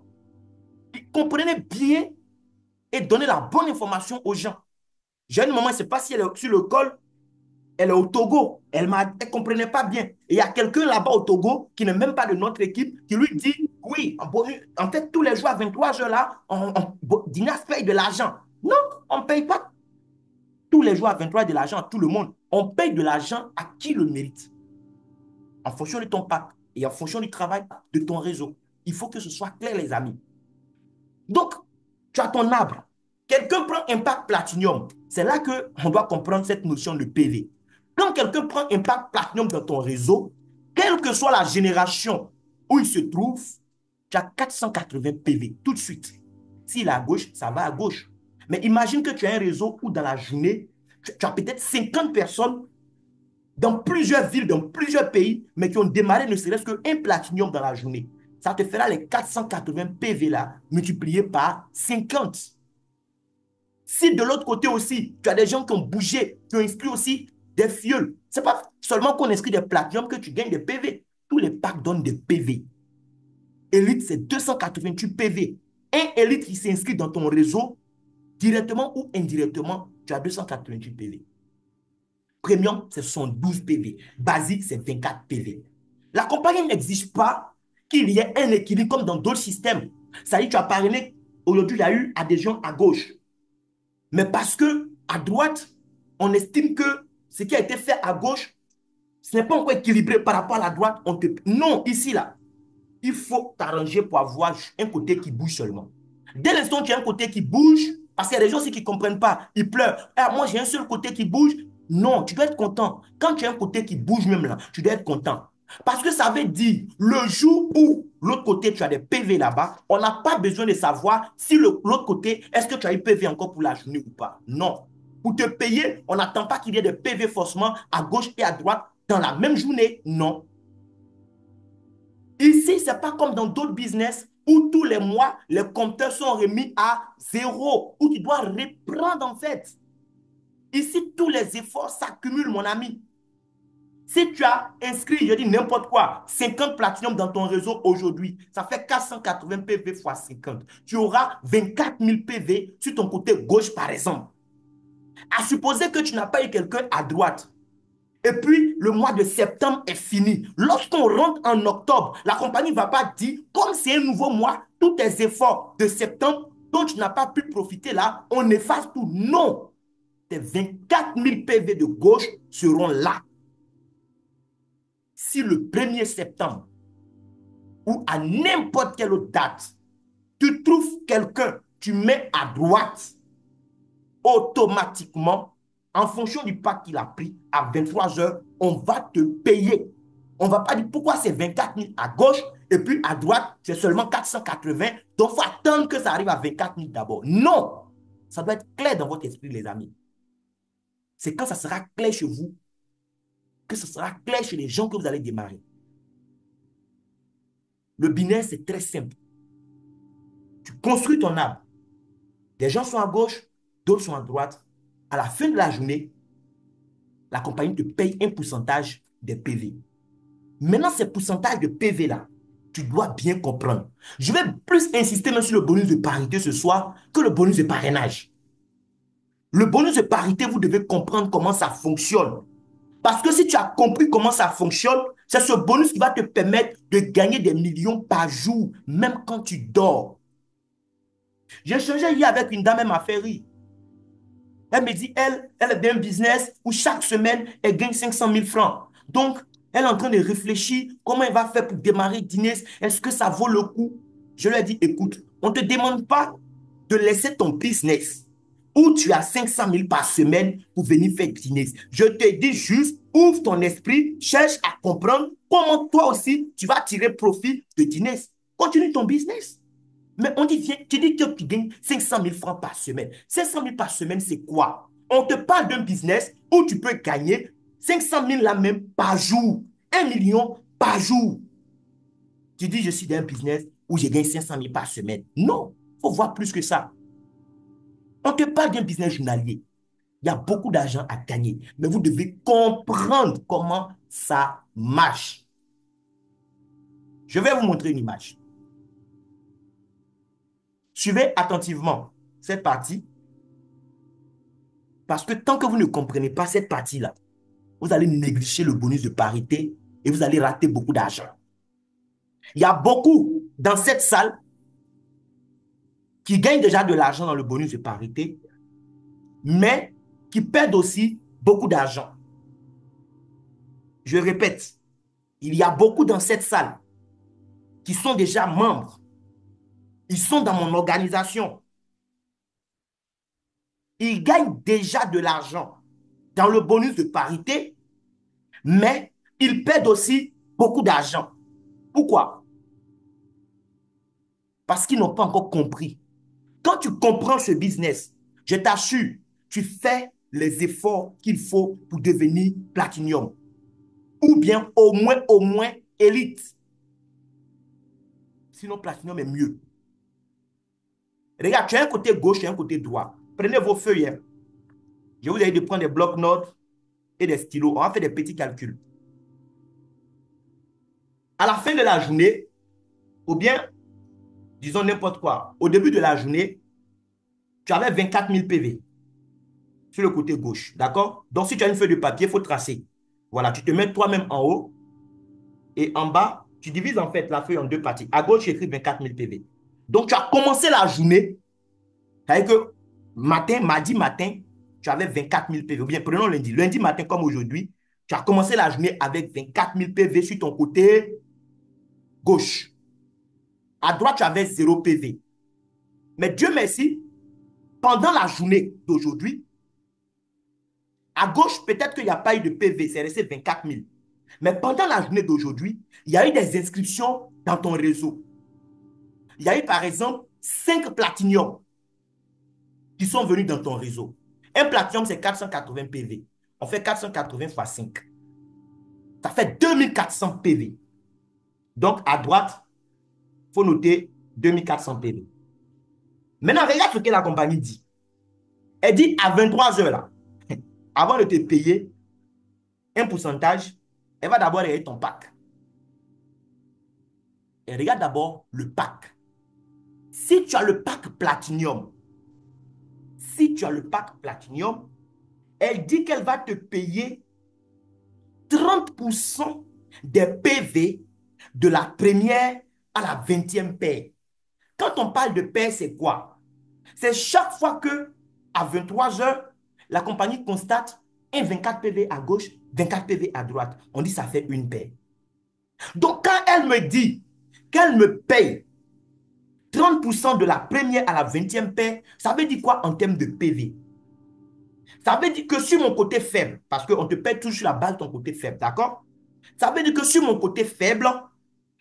Comprenez bien et donnez la bonne information aux gens. J'ai une maman, je ne sais pas si elle est sur le col, elle est au Togo. Elle ne comprenait pas bien. Et il y a quelqu'un là-bas au Togo qui n'est même pas de notre équipe qui lui dit, oui, en fait, tous les jours à 23 heures là, Dinas paye de l'argent. Non, on ne paye pas tous les jours à 23 heures de l'argent à tout le monde. On paye de l'argent à qui le mérite. En fonction de ton pack et en fonction du travail de ton réseau. Il faut que ce soit clair, les amis. Donc, tu as ton arbre. Quelqu'un prend Impact Platinum. C'est là qu'on doit comprendre cette notion de PV. Quand quelqu'un prend Impact Platinum dans ton réseau, quelle que soit la génération où il se trouve, tu as 480 PV tout de suite. S'il est à gauche, ça va à gauche. Mais imagine que tu as un réseau où dans la journée, tu as peut-être 50 personnes dans plusieurs villes, dans plusieurs pays, mais qui ont démarré ne serait-ce qu'un platinium dans la journée. Ça te fera les 480 PV là, multipliés par 50. Si de l'autre côté aussi, tu as des gens qui ont bougé, qui ont inscrit aussi des fioles, seulement qu'on inscrit des platinum que tu gagnes des PV. Tous les packs donnent des PV. Elite, c'est 288 PV. Un Elite qui s'inscrit dans ton réseau, directement ou indirectement, tu as 288 PV. Premium, c'est 72 PV. Basique, c'est 24 PV. La compagnie n'exige pas qu'il y ait un équilibre comme dans d'autres systèmes. Ça dit, tu as parrainé, aujourd'hui, il y a eu adhésion à gauche. Mais parce que à droite, on estime que ce qui a été fait à gauche, ce n'est pas encore équilibré par rapport à la droite. Non, ici, là, il faut t'arranger pour avoir un côté qui bouge seulement. Dès l'instant qu'il y a un côté qui bouge, parce qu'il y a des gens aussi qui ne comprennent pas, ils pleurent. Ah, moi, j'ai un seul côté qui bouge. Non, tu dois être content. Quand tu as un côté qui bouge même là, tu dois être content. Parce que ça veut dire, le jour où l'autre côté, tu as des PV là-bas, on n'a pas besoin de savoir si l'autre côté, est-ce que tu as eu PV encore pour la journée ou pas. Non. Pour te payer, on n'attend pas qu'il y ait des PV forcément à gauche et à droite dans la même journée. Non. Ici, ce n'est pas comme dans d'autres business où tous les mois, les compteurs sont remis à zéro, où tu dois reprendre en fait. Ici, tous les efforts s'accumulent, mon ami. Si tu as inscrit, je dis n'importe quoi, 50 platinum dans ton réseau aujourd'hui, ça fait 480 PV fois 50. Tu auras 24 000 PV sur ton côté gauche, par exemple. À supposer que tu n'as pas eu quelqu'un à droite. Et puis, le mois de septembre est fini. Lorsqu'on rentre en octobre, la compagnie ne va pas dire, comme c'est un nouveau mois, tous tes efforts de septembre dont tu n'as pas pu profiter là, on efface tout. Non. Tes 24 000 PV de gauche seront là. Si le 1er septembre ou à n'importe quelle autre date, tu trouves quelqu'un, tu mets à droite, automatiquement, en fonction du pack qu'il a pris, à 23 heures, on va te payer. On ne va pas dire pourquoi c'est 24 000 à gauche et puis à droite, c'est seulement 480. Donc, il faut attendre que ça arrive à 24 000 d'abord. Non! Ça doit être clair dans votre esprit, les amis. C'est quand ça sera clair chez vous que ce sera clair chez les gens que vous allez démarrer. Le business, c'est très simple. Tu construis ton arbre. Des gens sont à gauche, d'autres sont à droite. À la fin de la journée, la compagnie te paye un pourcentage des PV. Maintenant, ces pourcentages de PV-là, tu dois bien comprendre. Je vais plus insister même sur le bonus de parité ce soir que le bonus de parrainage. Le bonus de parité, vous devez comprendre comment ça fonctionne. Parce que si tu as compris comment ça fonctionne, c'est ce bonus qui va te permettre de gagner des millions par jour, même quand tu dors. J'ai échangé hier avec une dame, elle m'a fait rire. Elle me dit, elle a un business où chaque semaine, elle gagne 500 000 francs. Donc, elle est en train de réfléchir comment elle va faire pour démarrer Guinness. Est-ce que ça vaut le coup? Je lui ai dit, écoute, on ne te demande pas de laisser ton business où tu as 500 000 par semaine pour venir faire Guinness. Je te dis juste, ouvre ton esprit, cherche à comprendre comment toi aussi, tu vas tirer profit de Guinness. Continue ton business. Mais on dit, viens, tu dis que tu gagnes 500 000 francs par semaine. 500 000 par semaine, c'est quoi? On te parle d'un business où tu peux gagner 500 000 là même par jour. 1 million par jour. Tu dis, je suis dans un business où je gagne 500 000 par semaine. Non, il faut voir plus que ça. On te parle d'un business journalier. Il y a beaucoup d'argent à gagner. Mais vous devez comprendre comment ça marche. Je vais vous montrer une image. Suivez attentivement cette partie. Parce que tant que vous ne comprenez pas cette partie-là, vous allez négliger le bonus de parité et vous allez rater beaucoup d'argent. Il y a beaucoup dans cette salle qui gagnent déjà de l'argent dans le bonus de parité, mais qui perdent aussi beaucoup d'argent. Je répète, il y a beaucoup dans cette salle qui sont déjà membres. Ils sont dans mon organisation. Ils gagnent déjà de l'argent dans le bonus de parité, mais ils perdent aussi beaucoup d'argent. Pourquoi? Parce qu'ils n'ont pas encore compris. Quand tu comprends ce business, je t'assure, tu fais les efforts qu'il faut pour devenir platinum. Ou bien au moins élite. Sinon, platinum est mieux. Regarde, tu as un côté gauche et un côté droit. Prenez vos feuilles. Je vous ai dit de prendre des blocs-notes et des stylos. On va faire des petits calculs. À la fin de la journée, ou bien, disons n'importe quoi, au début de la journée, tu avais 24 000 PV sur le côté gauche. D'accord? Donc, si tu as une feuille de papier, il faut tracer. Voilà, tu te mets toi-même en haut et en bas, tu divises en fait la feuille en deux parties. À gauche, tu écris 24 000 PV. Donc, tu as commencé la journée, c'est-à-dire que matin, mardi matin, tu avais 24 000 PV. Ou bien, prenons lundi. Lundi matin, comme aujourd'hui, tu as commencé la journée avec 24 000 PV sur ton côté gauche. À droite, tu avais 0 PV. Mais Dieu merci, pendant la journée d'aujourd'hui, à gauche, peut-être qu'il n'y a pas eu de PV, c'est resté 24 000. Mais pendant la journée d'aujourd'hui, il y a eu des inscriptions dans ton réseau. Il y a eu, par exemple, 5 platiniums qui sont venus dans ton réseau. Un platinium, c'est 480 PV. On fait 480 fois 5. Ça fait 2400 PV. Donc, à droite, il faut noter 2400 PV. Maintenant, regarde ce que la compagnie dit. Elle dit à 23 heures, là, avant de te payer un pourcentage, elle va d'abord regarder ton pack. Elle regarde d'abord le pack. Si tu as le pack Platinum, si tu as le pack Platinum, elle dit qu'elle va te payer 30% des PV de la première à la 20e paire. Quand on parle de paire, c'est quoi? C'est chaque fois que, à 23 heures, la compagnie constate un 24 PV à gauche, 24 PV à droite. On dit que ça fait une paire. Donc, quand elle me dit qu'elle me paye 30% de la première à la 20e paire, ça veut dire quoi en termes de PV? Ça veut dire que sur mon côté faible, parce qu'on te paye toujours sur la base de ton côté faible, d'accord? Ça veut dire que sur mon côté faible,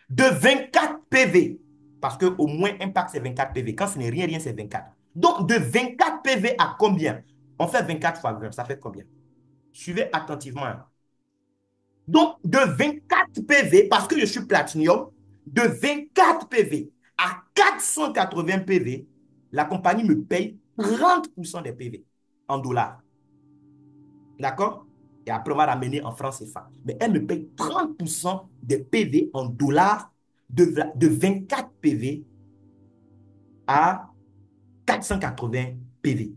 de 24 PV, parce qu'au moins impact c'est 24 PV, quand ce n'est rien, rien c'est 24. Donc de 24 PV à combien? On fait 24 fois 20, ça fait combien? Suivez attentivement. Donc de 24 PV, parce que je suis platinium, de 24 PV à 480 PV, la compagnie me paye 30% des PV en dollars. D'accord? Et après, on va ramener en francs CFA. Mais elle me paye 30% des PV en dollars de 24 PV à 480 PV.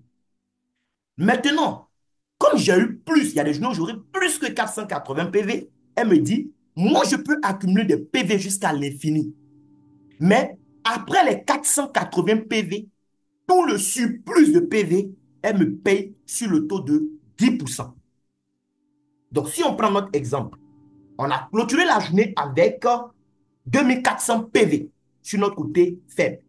Maintenant, comme j'ai eu plus, il y a des journées où j'aurai plus que 480 PV, elle me dit, moi, je peux accumuler des PV jusqu'à l'infini. Mais après les 480 PV, tout le surplus de PV, elle me paye sur le taux de 10%. Donc, si on prend notre exemple, on a clôturé la journée avec 2400 PV sur notre côté faible.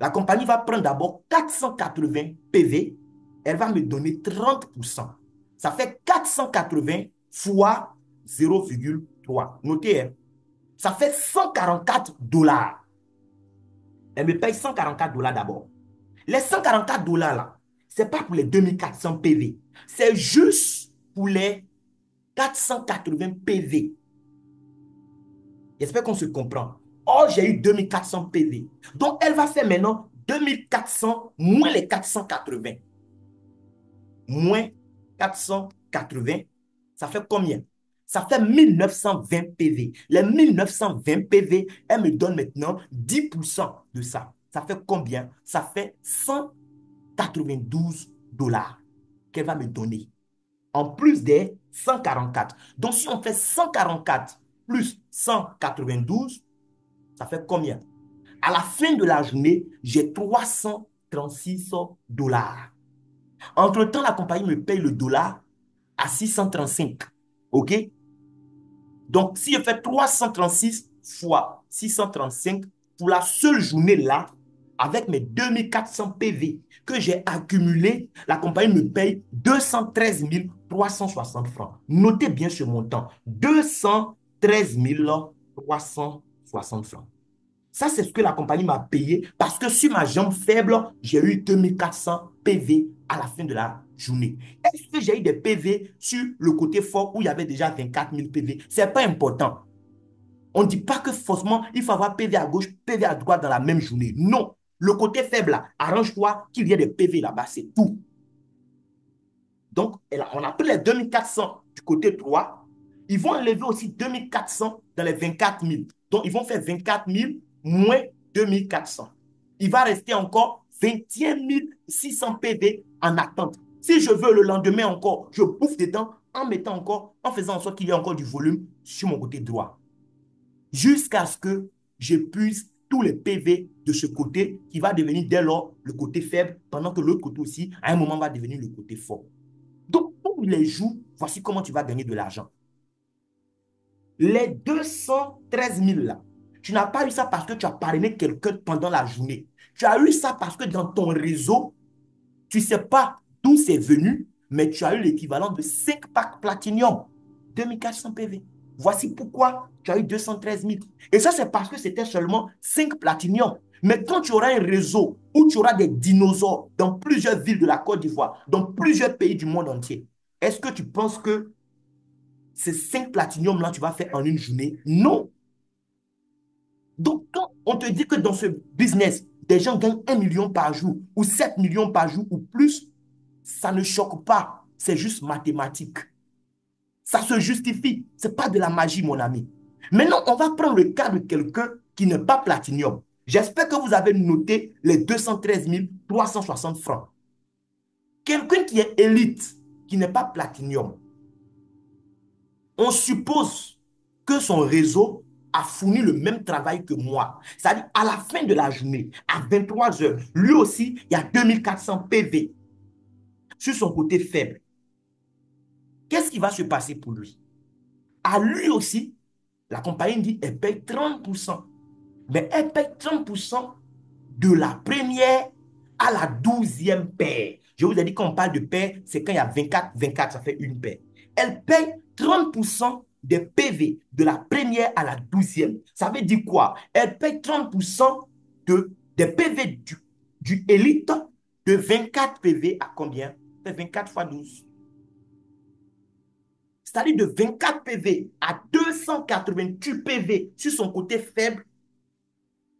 La compagnie va prendre d'abord 480 PV, elle va me donner 30%. Ça fait 480 fois 0,3. Notez, hein, ça fait 144 dollars. Elle me paye 144 dollars d'abord. Les 144 dollars là, ce n'est pas pour les 2400 PV. C'est juste pour les 480 PV. J'espère qu'on se comprend. Or, j'ai eu 2400 PV. Donc, elle va faire maintenant 2400 moins les 480. Moins 480, ça fait combien? Ça fait 1920 PV. Les 1920 PV, elle me donne maintenant 10% de ça. Ça fait combien? Ça fait 192 dollars qu'elle va me donner. En plus des 144. Donc, si on fait 144 plus 192, ça fait combien? À la fin de la journée, j'ai 336 dollars. Entre-temps, la compagnie me paye le dollar à 635. OK? Donc, si je fais 336 fois 635 pour la seule journée-là, avec mes 2400 PV que j'ai accumulés, la compagnie me paye 213 360 francs. Notez bien ce montant. 213 360 francs. Ça, c'est ce que la compagnie m'a payé parce que sur ma jambe faible, j'ai eu 2400 PV à la fin de la journée. Est-ce que j'ai eu des PV sur le côté fort où il y avait déjà 24 000 PV? Ce n'est pas important. On ne dit pas que forcément, il faut avoir PV à gauche, PV à droite dans la même journée. Non. Le côté faible, arrange-toi qu'il y ait des PV là-bas, c'est tout. Donc, on a pris les 2400 du côté droit Ils vont enlever aussi 2400 dans les 24 000. Donc, ils vont faire 24 000 moins 2400. Il va rester encore 21 600 PV en attente. Si je veux le lendemain encore, je bouffe dedans en mettant encore, en faisant en sorte qu'il y ait encore du volume sur mon côté droit. Jusqu'à ce que j'épuise tous les PV de ce côté qui va devenir dès lors le côté faible, pendant que l'autre côté aussi, à un moment, va devenir le côté fort. Donc, tous les jours, voici comment tu vas gagner de l'argent. Les 213 000 là, tu n'as pas eu ça parce que tu as parrainé quelqu'un pendant la journée. Tu as eu ça parce que dans ton réseau, tu ne sais pas d'où c'est venu, mais tu as eu l'équivalent de 5 packs Platinium, 2400 PV. Voici pourquoi tu as eu 213 000. Et ça, c'est parce que c'était seulement 5 Platinium. Mais quand tu auras un réseau où tu auras des dinosaures dans plusieurs villes de la Côte d'Ivoire, dans plusieurs pays du monde entier, est-ce que tu penses que ces 5 Platinium-là, tu vas faire en une journée? Non. Donc, quand on te dit que dans ce business, des gens gagnent 1 million par jour ou 7 millions par jour ou plus, ça ne choque pas. C'est juste mathématique. Ça se justifie. Ce n'est pas de la magie, mon ami. Maintenant, on va prendre le cas de quelqu'un qui n'est pas platinium. J'espère que vous avez noté les 213 360 francs. Quelqu'un qui est élite, qui n'est pas platinium, on suppose que son réseau a fourni le même travail que moi. C'est-à-dire, à la fin de la journée, à 23 heures, lui aussi, il y a 2400 PV sur son côté faible. Qu'est-ce qui va se passer pour lui? À lui aussi, la compagnie dit elle paye 30%. Mais elle paye 30% de la première à la 12e paire. Je vous ai dit qu'on parle de paire, c'est quand il y a 24, 24, ça fait une paire. Elle paye 30% des PV de la première à la 12e. Ça veut dire quoi? Elle paye 30% des PV du élite de 24 PV à combien? C'est 24 fois 12. C'est-à-dire de 24 PV à 288 PV sur son côté faible,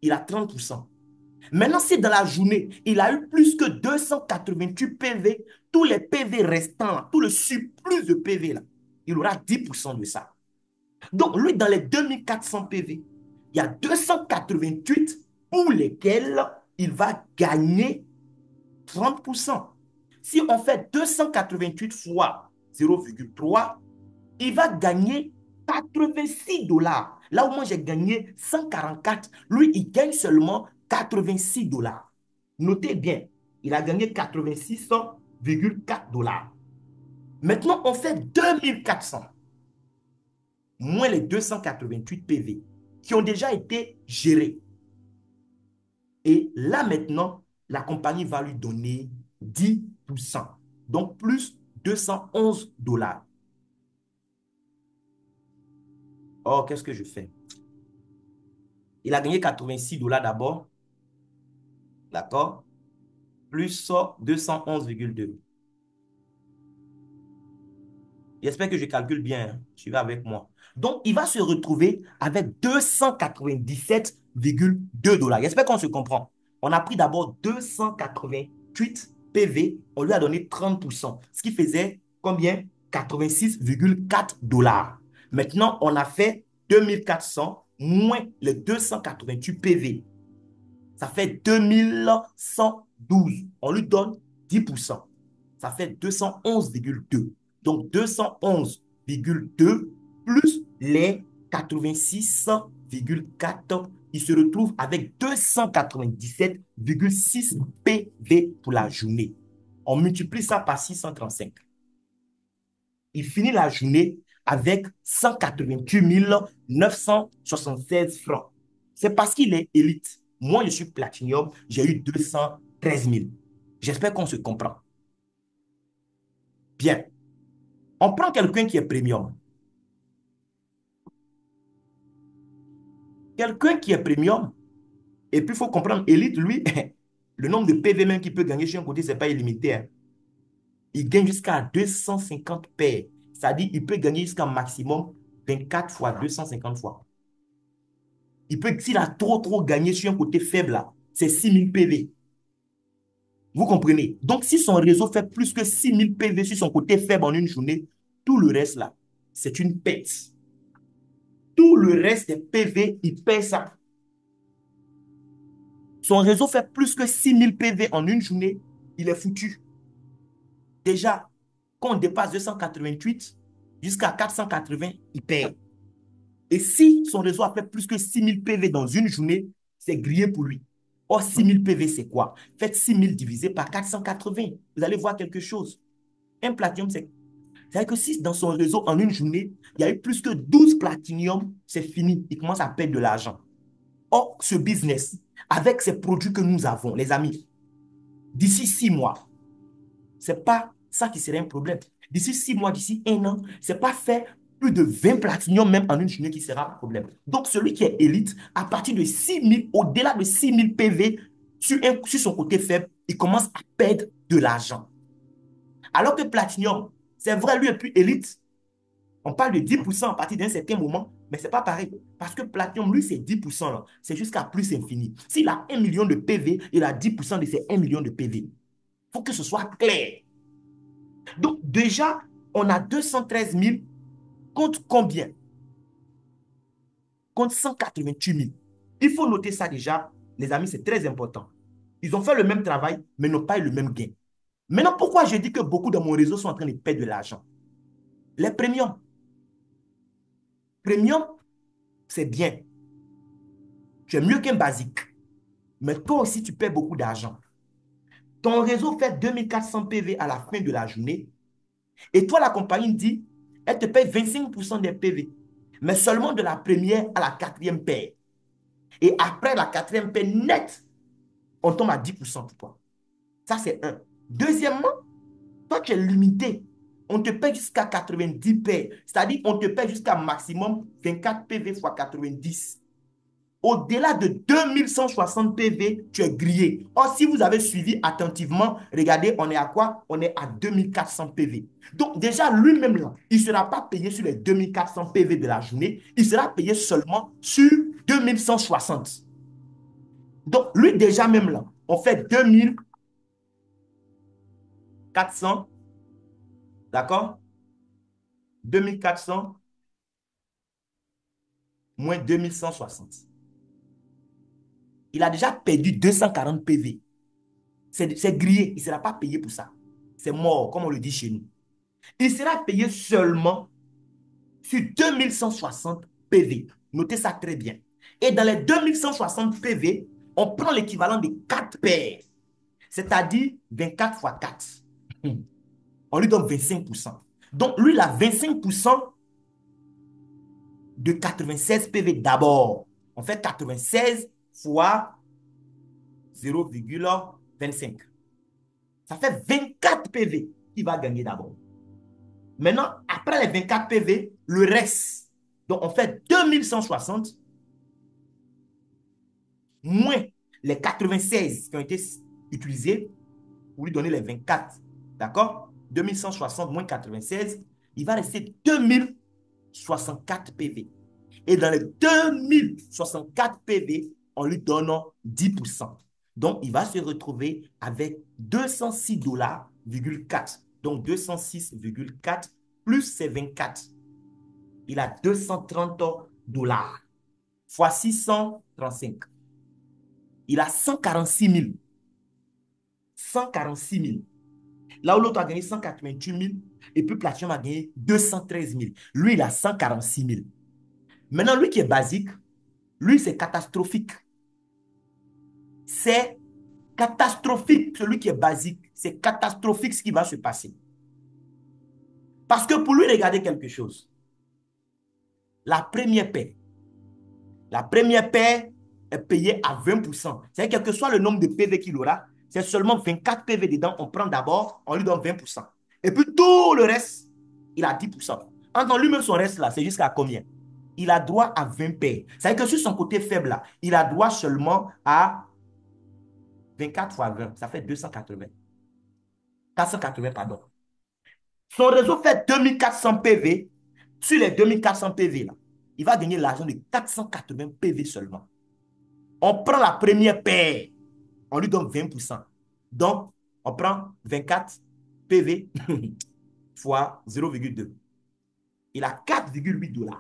il a 30%. Maintenant, si dans la journée, il a eu plus que 288 PV, tous les PV restants, tout le surplus de PV, là, il aura 10% de ça. Donc, lui, dans les 2400 PV, il y a 288 pour lesquels il va gagner 30%. Si on fait 288 fois 0,3, il va gagner 86 $. Là où moi j'ai gagné 144, lui il gagne seulement 86 $. Notez bien, il a gagné 86,4 $. Maintenant, on fait 2400 moins les 288 PV qui ont déjà été gérés. Et là maintenant, la compagnie va lui donner 10%. Donc plus 211 $. Oh, qu'est-ce que je fais? Il a gagné 86 $ d'abord, d'accord? Plus 211,2. J'espère que je calcule bien, hein. Suivez avec moi. Donc, il va se retrouver avec 297,2 $. J'espère qu'on se comprend. On a pris d'abord 288 PV, on lui a donné 30%, ce qui faisait combien? 86,4 $. Maintenant, on a fait 2400 moins les 288 PV. Ça fait 2112. On lui donne 10%. Ça fait 211,2. Donc 211,2 plus les 86,4, il se retrouve avec 297,6 PV pour la journée. On multiplie ça par 635. Il finit la journée avec 188 976 francs. C'est parce qu'il est élite. Moi, je suis platinium, j'ai eu 213 000. J'espère qu'on se comprend. Bien. On prend quelqu'un qui est premium. Quelqu'un qui est premium, et puis il faut comprendre, élite, lui, le nombre de PV même qu'il peut gagner sur un côté, ce n'est pas illimité, hein. Il gagne jusqu'à 250 paires. C'est-à-dire qu'il peut gagner jusqu'à maximum 24 fois, 250 fois. S'il a trop gagné sur un côté faible, là, c'est 6000 PV. Vous comprenez? Donc, si son réseau fait plus que 6000 PV sur son côté faible en une journée, tout le reste, là, c'est une perte. Tout le reste des PV, il paie ça. Son réseau fait plus que 6000 PV en une journée, il est foutu. Déjà, quand on dépasse 288 jusqu'à 480, il perd. Et si son réseau a fait plus que 6000 PV dans une journée, c'est grillé pour lui. Or, 6000 PV, c'est quoi? Faites 6000 divisé par 480. Vous allez voir quelque chose. Un platinium, c'est-à-dire que si dans son réseau, en une journée, il y a eu plus que 12 platinium, c'est fini. Il commence à perdre de l'argent. Or, ce business, avec ces produits que nous avons, les amis, d'ici 6 mois, ce n'est pas ça qui serait un problème. D'ici 6 mois, d'ici un an, ce n'est pas fait plus de 20 platinium même en une journée qui sera un problème. Donc, celui qui est élite, à partir de 6000, au-delà de 6000 PV, sur son côté faible, il commence à perdre de l'argent. Alors que Platinum, c'est vrai, lui est plus élite. On parle de 10% à partir d'un certain moment, mais ce n'est pas pareil. Parce que Platinum, lui, c'est 10%. Là. C'est jusqu'à plus infini. S'il a 1 million de PV, il a 10% de ses 1 million de PV. Il faut que ce soit clair. Donc, déjà, on a 213 000 contre combien? Contre 188 000. Il faut noter ça déjà, les amis, c'est très important. Ils ont fait le même travail, mais n'ont pas eu le même gain. Maintenant, pourquoi je dis que beaucoup de mon réseau sont en train de perdre de l'argent? Les premiums. Premium, c'est bien. Tu es mieux qu'un basique. Mais toi aussi, tu perds beaucoup d'argent. Ton réseau fait 2400 PV à la fin de la journée. Et toi, la compagnie dit, elle te paye 25% des PV. Mais seulement de la première à la quatrième paire. Et après la quatrième paire nette, on tombe à 10% pour toi. Ça, c'est un. Deuxièmement, toi, tu es limité. On te paye jusqu'à 90 paires. C'est-à-dire, on te paye jusqu'à maximum 24 PV fois 90. Au-delà de 2160 PV, tu es grillé. Or, si vous avez suivi attentivement, regardez, on est à quoi? On est à 2400 PV. Donc, déjà, lui-même, là, il ne sera pas payé sur les 2400 PV de la journée. Il sera payé seulement sur 2160. Donc, lui, déjà, même là, on fait 2400, d'accord? 2400 moins 2160. Il a déjà perdu 240 PV. C'est grillé. Il ne sera pas payé pour ça. C'est mort, comme on le dit chez nous. Il sera payé seulement sur 2160 PV. Notez ça très bien. Et dans les 2160 PV, on prend l'équivalent de 4 paires. C'est-à-dire 24 fois 4. On lui donne 25%. Donc, lui, il a 25% de 96 PV d'abord. On fait 96 fois 0,25. Ça fait 24 PV qu'il va gagner d'abord. Maintenant, après les 24 PV, le reste. Donc, on fait 2160 moins les 96 qui ont été utilisés pour lui donner les 24. D'accord? 2160 moins 96, il va rester 2064 PV. Et dans les 2064 PV, on lui donne 10%. Donc, il va se retrouver avec 206,4 $. Donc, 206,4 plus ses 24. Il a 230 $ fois 635. Il a 146 000. 146 000. Là où l'autre a gagné 188 000 et puis Platinum a gagné 213 000. Lui, il a 146 000. Maintenant, lui qui est basique, lui, c'est catastrophique. C'est catastrophique, celui qui est basique. C'est catastrophique ce qui va se passer. Parce que pour lui, regardez quelque chose. La première paie est payée à 20%. C'est-à-dire, quel que soit le nombre de PV qu'il aura, c'est seulement 24 PV dedans. On prend d'abord, on lui donne 20%. Et puis tout le reste, il a 10%. Entre lui-même, son reste là, c'est jusqu'à combien? Il a droit à 20 paires. C'est-à-dire que sur son côté faible là, il a droit seulement à 24 fois 20. Ça fait 280. 480, pardon. Son réseau fait 2400 PV. Sur les 2400 PV là, il va gagner l'argent de 480 PV seulement. On prend la première paire, on lui donne 20%. Donc, on prend 24 PV fois 0,2. Il a 4,8 $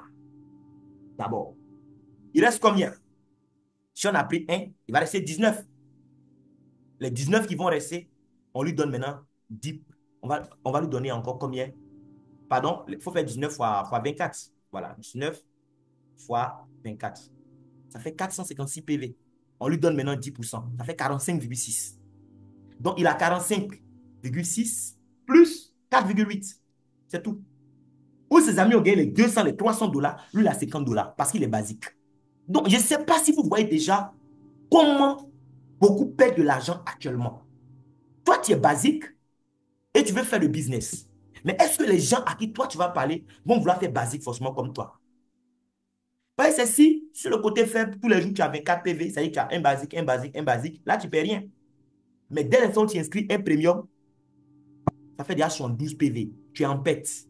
d'abord. Il reste combien? Si on a pris 1, il va rester 19. Les 19 qui vont rester, on lui donne maintenant 10. On va lui donner encore combien? Pardon, il faut faire 19 fois 24. Voilà, 19 fois 24. Ça fait 456 PV. On lui donne maintenant 10%. Ça fait 45,6. Donc, il a 45,6 plus 4,8. C'est tout. Où ses amis ont gagné les 200, les 300 $, lui, il a 50 $ parce qu'il est basique. Donc, je ne sais pas si vous voyez déjà comment beaucoup perdent de l'argent actuellement. Toi, tu es basique et tu veux faire le business. Mais est-ce que les gens à qui toi, tu vas parler vont vouloir faire basique forcément comme toi? Parce que si, sur le côté faible, tous les jours, tu as 24 PV, ça veut dire que tu as un basique, un basique, un basique. Là, tu ne paies rien. Mais dès l'instant où tu inscris un premium, ça fait déjà 72 PV. Tu es en pète.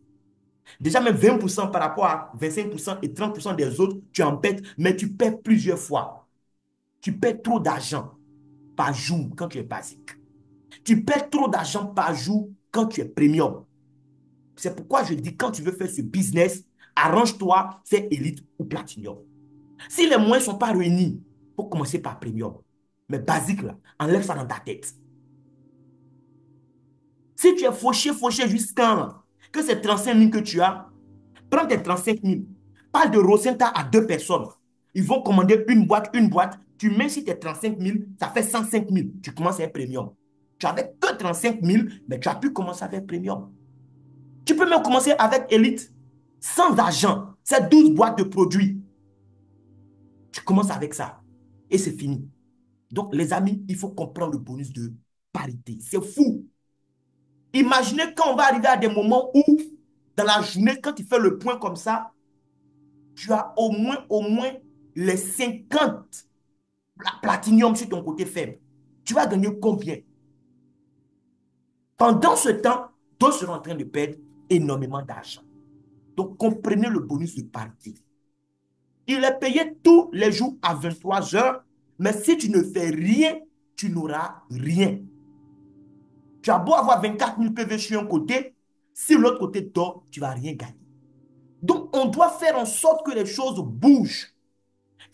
Déjà, même 20% par rapport à 25% et 30% des autres, tu es en pète, mais tu perds plusieurs fois. Tu perds trop d'argent par jour quand tu es basique. Tu perds trop d'argent par jour quand tu es premium. C'est pourquoi je dis, quand tu veux faire ce business, arrange-toi, fais élite ou platinum. Si les moyens ne sont pas réunis, il faut commencer par premium. Mais basique, là, enlève ça dans ta tête. Si tu es fauché jusqu'à que c'est 35 000 que tu as, prends tes 35 000. Parle de Rosenta à 2 personnes. Ils vont commander une boîte, une boîte. Tu mets sur tes 35 000, ça fait 105 000. Tu commences à être premium. Tu n'avais que 35 000, mais tu as pu commencer avec premium. Tu peux même commencer avec Elite, sans argent. C'est 12 boîtes de produits. Tu commences avec ça. Et c'est fini. Donc, les amis, il faut comprendre le bonus de parité. C'est fou. Imaginez quand on va arriver à des moments où, dans la journée, quand tu fais le point comme ça, tu as au moins les 50 platinium sur ton côté faible. Tu vas gagner combien? Pendant ce temps, d'autres seront en train de perdre énormément d'argent. Donc, comprenez le bonus de parité. Il est payé tous les jours à 23 heures, mais si tu ne fais rien, tu n'auras rien. Tu as beau avoir 24 000 PV sur un côté, si l'autre côté dort, tu ne vas rien gagner. Donc, on doit faire en sorte que les choses bougent.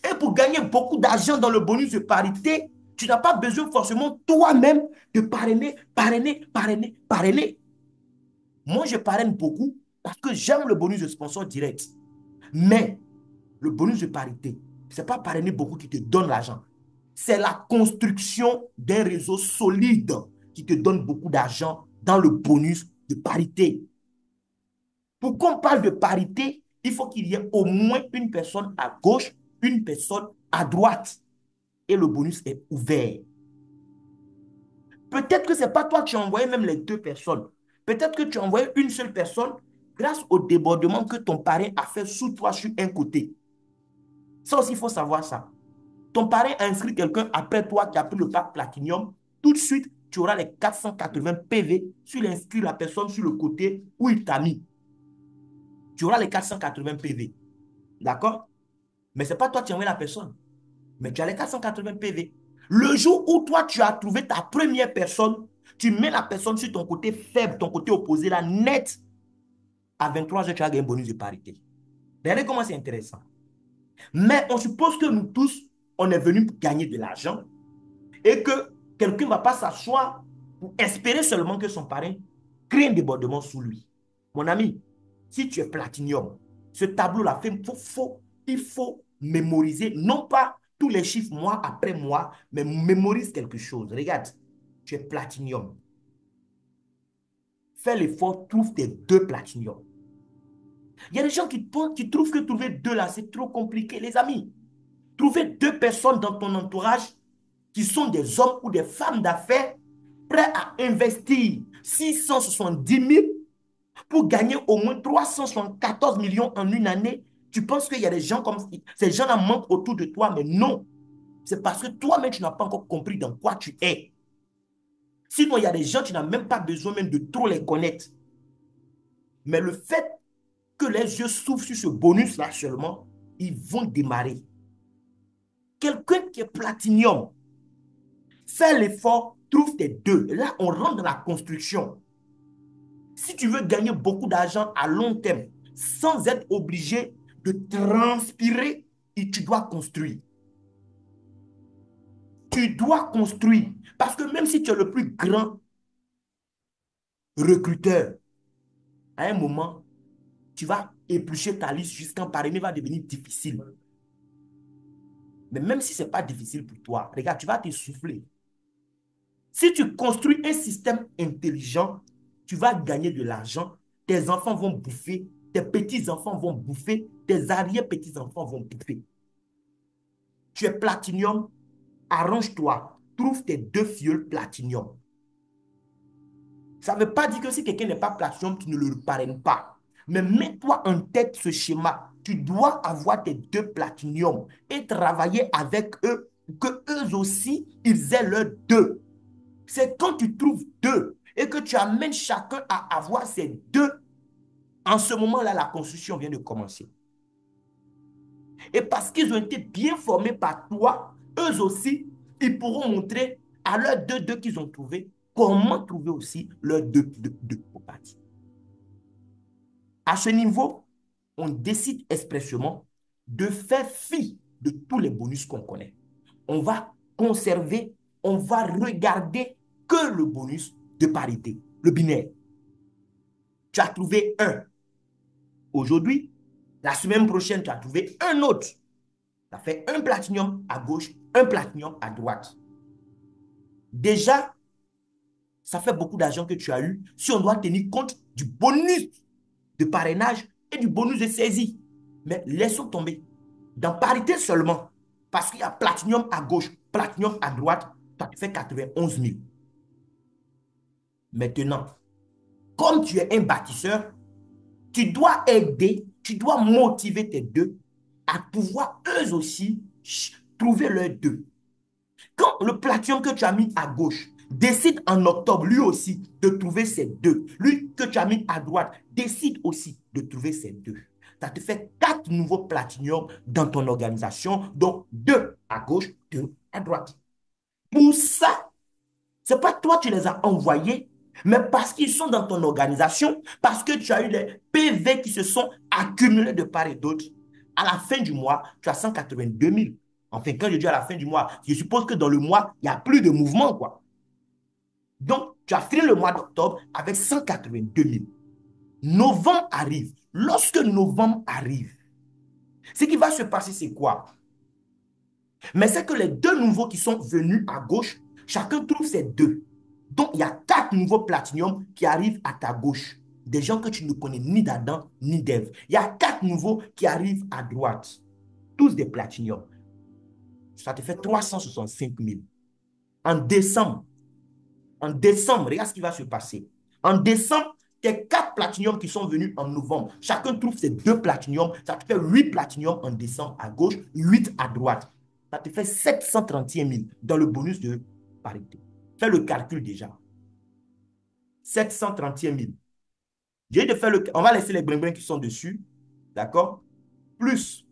Et pour gagner beaucoup d'argent dans le bonus de parité, tu n'as pas besoin forcément toi-même de parrainer, parrainer, parrainer, parrainer. Moi, je parraine beaucoup parce que j'aime le bonus de sponsor direct. Mais le bonus de parité, ce n'est pas parrainer beaucoup qui te donne l'argent. C'est la construction d'un réseau solide qui te donne beaucoup d'argent dans le bonus de parité. Pour qu'on parle de parité, il faut qu'il y ait au moins une personne à gauche, une personne à droite. Et le bonus est ouvert. Peut-être que ce n'est pas toi qui as envoyé même les 2 personnes. Peut-être que tu as envoyé une seule personne grâce au débordement que ton parrain a fait sous toi sur un côté. Ça aussi, il faut savoir ça. Ton parrain a inscrit quelqu'un après toi qui a pris le pack Platinum. Tout de suite, tu auras les 480 PV sur l'inscrit la personne sur le côté où il t'a mis. Tu auras les 480 PV. D'accord? Mais ce n'est pas toi qui as envoyé la personne. Mais tu as les 480 PV. Le jour où toi, tu as trouvé ta première personne, tu mets la personne sur ton côté faible, ton côté opposé, là, net. À 23 heures, tu as gagné un bonus de parité. Regardez comment c'est intéressant. Mais on suppose que nous tous, on est venus pour gagner de l'argent et que quelqu'un ne va pas s'asseoir pour espérer seulement que son parrain crée un débordement sous lui. Mon ami, si tu es platinium, ce tableau-là, il faut mémoriser, non pas tous les chiffres mois après mois, mais mémorise quelque chose. Regarde, tu es platinium. Fais l'effort, trouve tes 2 platinium. Il y a des gens qui trouvent que trouver 2 là, c'est trop compliqué, les amis. Trouver 2 personnes dans ton entourage qui sont des hommes ou des femmes d'affaires prêts à investir 670 000 pour gagner au moins 374 millions en une année. Tu penses qu'il y a des gens comme ces gens-là manquent autour de toi, mais non. C'est parce que toi-même, tu n'as pas encore compris dans quoi tu es. Sinon, il y a des gens, tu n'as même pas besoin même de trop les connaître. Mais le fait que les yeux s'ouvrent sur ce bonus-là seulement, ils vont démarrer. Quelqu'un qui est platinium, fais l'effort, trouve tes 2. Là, on rentre dans la construction. Si tu veux gagner beaucoup d'argent à long terme, sans être obligé de transpirer, et tu dois construire. Tu dois construire. Parce que même si tu es le plus grand recruteur, à un moment, tu vas éplucher ta liste jusqu'à parrainer va devenir difficile. Mais même si ce n'est pas difficile pour toi, regarde, tu vas t'essouffler. Si tu construis un système intelligent, tu vas gagner de l'argent, tes enfants vont bouffer, tes petits-enfants vont bouffer, tes arrière-petits-enfants vont bouffer. Tu es platinium, arrange-toi, trouve tes 2 filleuls platinium. Ça ne veut pas dire que si quelqu'un n'est pas platinium, tu ne le parraines pas. Mais mets-toi en tête ce schéma. Tu dois avoir tes 2 platinium et travailler avec eux, que eux aussi, ils aient leurs 2. C'est quand tu trouves 2 et que tu amènes chacun à avoir ces 2, en ce moment-là, la construction vient de commencer. Et parce qu'ils ont été bien formés par toi, eux aussi, ils pourront montrer à leurs 2 qu'ils ont trouvé comment trouver aussi leurs 2 au parti. À ce niveau, on décide expressément de faire fi de tous les bonus qu'on connaît. On va conserver, on va regarder que le bonus de parité, le binaire. Tu as trouvé un aujourd'hui, la semaine prochaine, tu as trouvé un autre. Ça fait un platinium à gauche, un platinium à droite. Déjà, ça fait beaucoup d'argent que tu as eu si on doit tenir compte du bonus de parrainage et du bonus de saisie. Mais laissons tomber. Dans parité seulement, parce qu'il y a platinium à gauche, platinium à droite, ça te fait 91 000. Maintenant, comme tu es un bâtisseur, tu dois aider, tu dois motiver tes 2 à pouvoir eux aussi trouver leurs 2. Quand le platinium que tu as mis à gauche décide en octobre lui aussi de trouver ses 2, lui que tu as mis à droite décide aussi de trouver ses 2. Ça te fait 4 nouveaux platiniums dans ton organisation, donc 2 à gauche, 2 à droite. Pour ça, ce n'est pas toi qui les as envoyés, mais parce qu'ils sont dans ton organisation, parce que tu as eu les PV qui se sont accumulés de part et d'autre. À la fin du mois, tu as 182 000. Enfin, quand je dis à la fin du mois, je suppose que dans le mois, il n'y a plus de mouvement, quoi. Donc, tu as fini le mois d'octobre avec 182 000. Novembre arrive. Lorsque novembre arrive, ce qui va se passer, c'est quoi? Mais c'est que les 2 nouveaux qui sont venus à gauche, chacun trouve ses 2. Donc, il y a 4 nouveaux platinium qui arrivent à ta gauche. Des gens que tu ne connais ni d'Adam ni d'Ève. Il y a 4 nouveaux qui arrivent à droite. Tous des platinium. Ça te fait 365 000. En décembre, regarde ce qui va se passer. En décembre, tes 4 platinium qui sont venus en novembre, chacun trouve ses 2 platinium. Ça te fait 8 platinium en décembre à gauche, 8 à droite. Ça te fait 731 000 dans le bonus de parité. Fais le calcul déjà. 731 000. J'ai de faire on va laisser les bling qui sont dessus. D'accord? Plus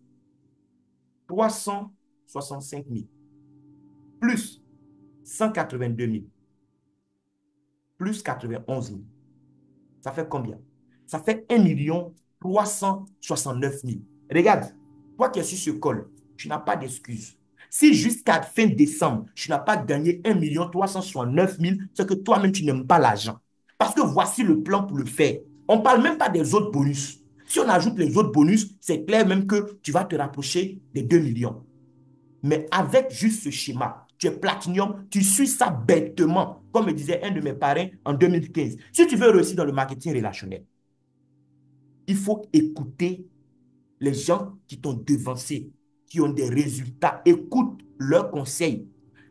365 000. Plus 182 000. Plus 91 000. Ça fait combien? Ça fait 1 369 000. Regarde, toi qui es sur ce col, tu n'as pas d'excuse. Si jusqu'à fin décembre, tu n'as pas gagné 1 369 000, c'est que toi-même, tu n'aimes pas l'argent. Parce que voici le plan pour le faire. On ne parle même pas des autres bonus. Si on ajoute les autres bonus, c'est clair même que tu vas te rapprocher des 2 millions. Mais avec juste ce schéma, tu es platinium, tu suis ça bêtement, comme me disait un de mes parrains en 2015. Si tu veux réussir dans le marketing relationnel, il faut écouter les gens qui t'ont devancé, qui ont des résultats. Écoute leurs conseils.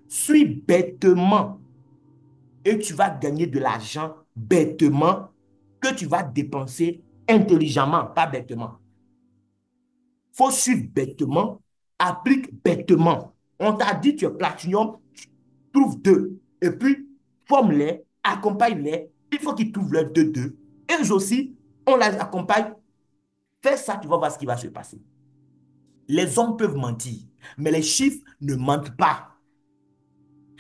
Suis bêtement et tu vas gagner de l'argent bêtement que tu vas dépenser intelligemment, pas bêtement. Il faut suivre bêtement, applique bêtement. On t'a dit tu es platinium, trouve 2. Et puis, forme-les, accompagne-les. Il faut qu'ils trouvent leurs 2. Et eux aussi, on les accompagne. Fais ça, tu vas voir ce qui va se passer. Les hommes peuvent mentir, mais les chiffres ne mentent pas.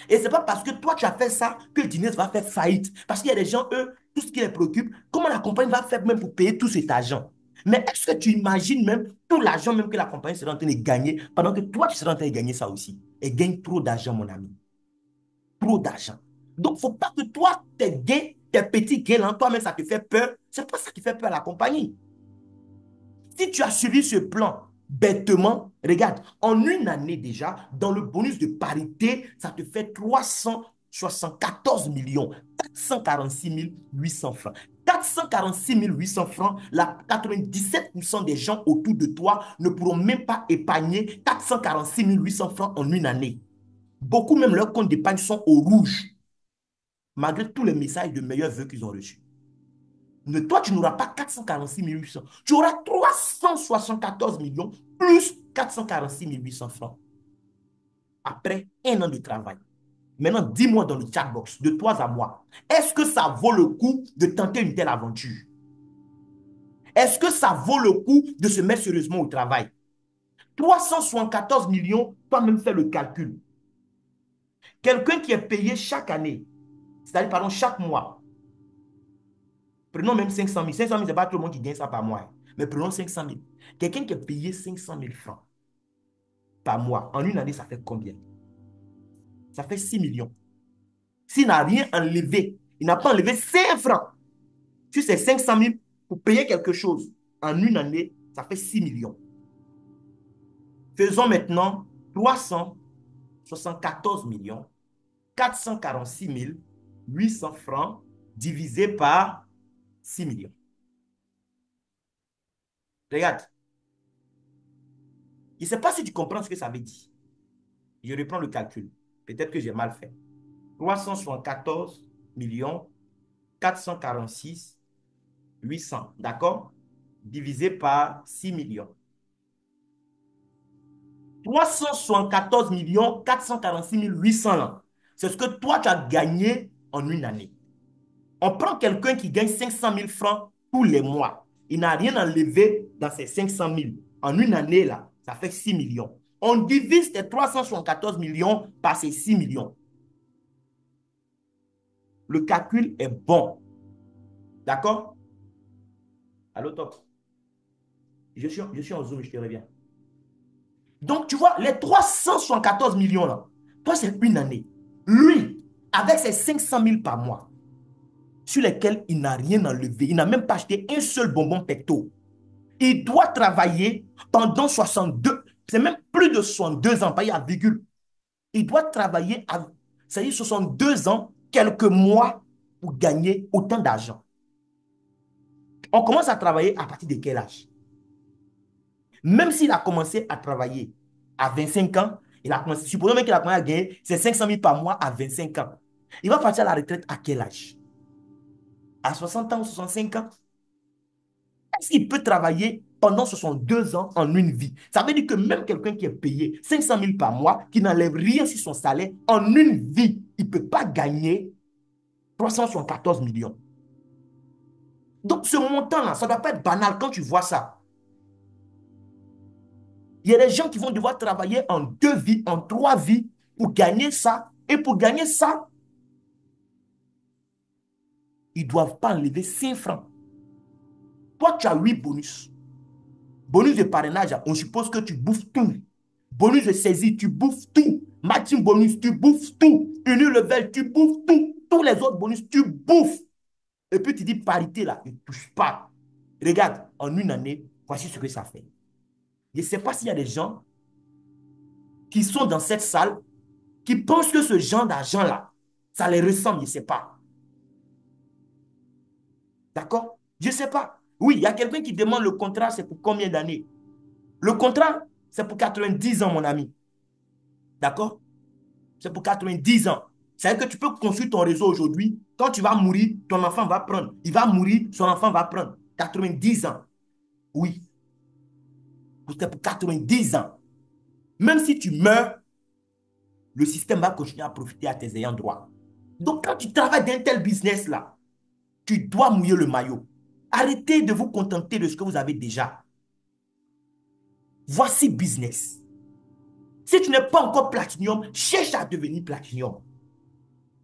Et ce n'est pas parce que toi, tu as fait ça que Dines va faire faillite. Parce qu'il y a des gens, eux, tout ce qui les préoccupe, comment la compagnie va faire même pour payer tout cet argent. Mais est-ce que tu imagines même tout l'argent même que la compagnie serait en train de gagner pendant que toi, tu serais en train de gagner ça aussi? Elle gagne trop d'argent, mon ami. Trop d'argent. Donc, il ne faut pas que toi, tes gains, tes petits gains, là, toi-même, ça te fait peur. C'est pas ça qui fait peur à la compagnie. Si tu as suivi ce plan bêtement, regarde, en une année déjà, dans le bonus de parité, ça te fait 374 millions, 446 800 francs. 446 800 francs, là, 97% des gens autour de toi ne pourront même pas épargner 446 800 francs en une année. Beaucoup même leurs comptes d'épargne sont au rouge, malgré tous les messages de meilleurs vœux qu'ils ont reçus. Mais toi, tu n'auras pas 446 800. Tu auras 374 millions plus 446 800 francs après un an de travail. Maintenant, dis-moi dans le chat box, de toi à moi, est-ce que ça vaut le coup de tenter une telle aventure? Est-ce que ça vaut le coup de se mettre sérieusement au travail? 374 millions, toi-même fais le calcul. Quelqu'un qui est payé chaque année, c'est-à-dire, pardon, chaque mois, prenons même 500 000. 500 000, ce n'est pas tout le monde qui gagne ça par mois. Mais prenons 500 000. Quelqu'un qui est payé 500 000 francs par mois, en une année, ça fait combien? Ça fait 6 millions. S'il n'a rien enlevé, il n'a pas enlevé 5 francs sur ces 500 000 pour payer quelque chose, en une année, ça fait 6 millions. Faisons maintenant 374 millions 446 800 francs divisé par 6 millions. Regarde, je ne sais pas si tu comprends ce que ça veut dire. Je reprends le calcul. Peut-être que j'ai mal fait. 374 millions 446 800, d'accord? Divisé par 6 millions. 374 millions 446 800 là. C'est ce que toi, tu as gagné en une année. On prend quelqu'un qui gagne 500 000 francs tous les mois. Il n'a rien enlevé dans ces 500 000. En une année, là, ça fait 6 millions. On divise ces 374 millions par ces 6 millions. Le calcul est bon. D'accord? Allô, top. Je suis en Zoom, je te reviens. Donc, tu vois, les 374 millions là, toi, c'est une année. Lui, avec ses 500 000 par mois, sur lesquels il n'a rien enlevé, il n'a même pas acheté un seul bonbon pecto. Il doit travailler pendant 62, c'est même plus de 62 ans, pas à virgule. Il doit travailler, ça y est, 62 ans, quelques mois pour gagner autant d'argent. On commence à travailler à partir de quel âge? Même s'il a commencé à travailler à 25 ans, il a commencé, supposons même qu'il a commencé à gagner ses 500 000 par mois à 25 ans. Il va partir à la retraite à quel âge? À 60 ans ou 65 ans? Est-ce qu'il peut travailler pendant 62 ans en une vie? Ça veut dire que même quelqu'un qui est payé 500 000 par mois, qui n'enlève rien sur son salaire, en une vie, il ne peut pas gagner 374 millions. Donc ce montant-là, ça ne doit pas être banal quand tu vois ça. Il y a des gens qui vont devoir travailler en 2 vies, en 3 vies pour gagner ça. Et pour gagner ça, ils ne doivent pas enlever 5 francs. Toi, tu as 8 bonus. Bonus de parrainage, on suppose que tu bouffes tout. Bonus de saisie, tu bouffes tout. Maximum bonus, tu bouffes tout. Uni level, tu bouffes tout. Tous les autres bonus, tu bouffes. Et puis tu dis parité là, il ne touche pas. Regarde, en une année, voici ce que ça fait. Je ne sais pas s'il y a des gens qui sont dans cette salle qui pensent que ce genre d'argent-là, ça les ressemble, je ne sais pas. D'accord? Je ne sais pas. Oui, il y a quelqu'un qui demande le contrat, c'est pour combien d'années? Le contrat, c'est pour 90 ans, mon ami. D'accord? C'est pour 90 ans. C'est-à-dire que tu peux construire ton réseau aujourd'hui. Quand tu vas mourir, ton enfant va prendre. Il va mourir, son enfant va prendre. 90 ans. Oui. C'est pour 90 ans. Même si tu meurs, le système va continuer à profiter à tes ayants droit. Donc, quand tu travailles dans tel business-là, tu dois mouiller le maillot. Arrêtez de vous contenter de ce que vous avez déjà. Voici business. Si tu n'es pas encore platinium, cherche à devenir platinium.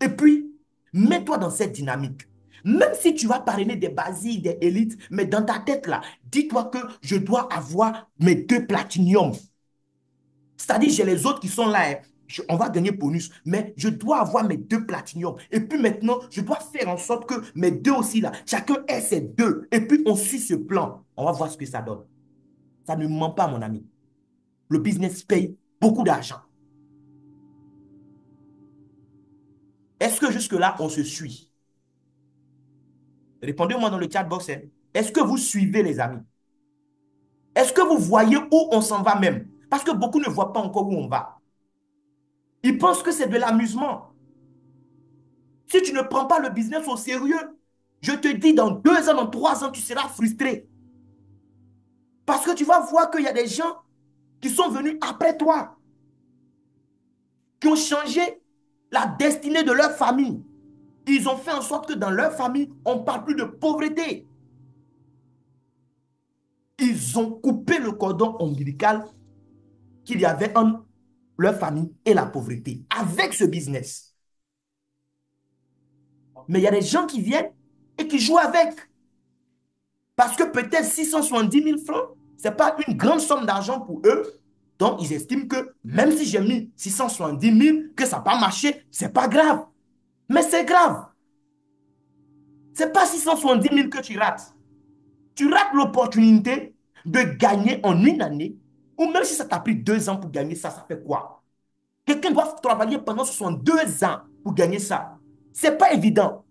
Et puis, mets-toi dans cette dynamique. Même si tu vas parrainer des basiques, des élites, mais dans ta tête là, dis-toi que je dois avoir mes 2 platiniums. C'est-à-dire, j'ai les autres qui sont là, hein. On va gagner bonus, mais je dois avoir mes 2 platiniums. Et puis maintenant, je dois faire en sorte que mes deux aussi là, chacun ait ses deux. Et puis on suit ce plan. On va voir ce que ça donne. Ça ne ment pas, mon ami. Le business paye beaucoup d'argent. Est-ce que jusque-là, on se suit? Répondez-moi dans le chat box, hein. Est-ce que vous suivez, les amis? Est-ce que vous voyez où on s'en va même? Parce que beaucoup ne voient pas encore où on va. Ils pensent que c'est de l'amusement. Si tu ne prends pas le business au sérieux, je te dis, dans 2 ans, dans 3 ans, tu seras frustré. Parce que tu vas voir qu'il y a des gens qui sont venus après toi, qui ont changé la destinée de leur famille. Ils ont fait en sorte que dans leur famille, on ne parle plus de pauvreté. Ils ont coupé le cordon ombilical qu'il y avait entre leur famille et la pauvreté avec ce business. Mais il y a des gens qui viennent et qui jouent avec. Parce que peut-être 670 000 francs, ce n'est pas une grande somme d'argent pour eux. Donc, ils estiment que même si j'ai mis 670 000, que ça n'a pas marché, ce n'est pas grave. Mais c'est grave. Ce n'est pas 670 000 que tu rates. Tu rates l'opportunité de gagner en une année, ou même si ça t'a pris 2 ans pour gagner ça, ça fait quoi? Quelqu'un doit travailler pendant 62 ans pour gagner ça. Ce n'est pas évident.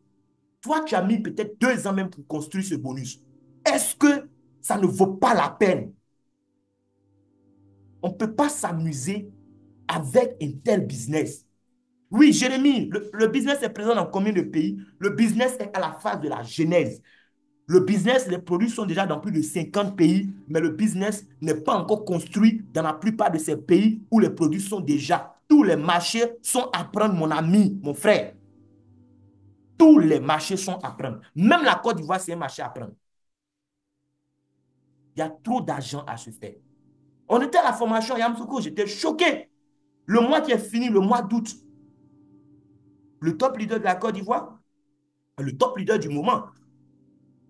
Toi, tu as mis peut-être 2 ans même pour construire ce bonus. Est-ce que ça ne vaut pas la peine? On ne peut pas s'amuser avec un tel business. Oui, Jérémy, le business est présent dans combien de pays? Le business est à la phase de la genèse. Le business, les produits sont déjà dans plus de 50 pays, mais le business n'est pas encore construit dans la plupart de ces pays où les produits sont déjà. Tous les marchés sont à prendre, mon ami, mon frère. Tous les marchés sont à prendre. Même la Côte d'Ivoire, c'est un marché à prendre. Il y a trop d'argent à se faire. On était à la formation à Yamoussoukro, j'étais choqué. Le mois qui est fini, le mois d'août, le top leader de la Côte d'Ivoire, le top leader du moment.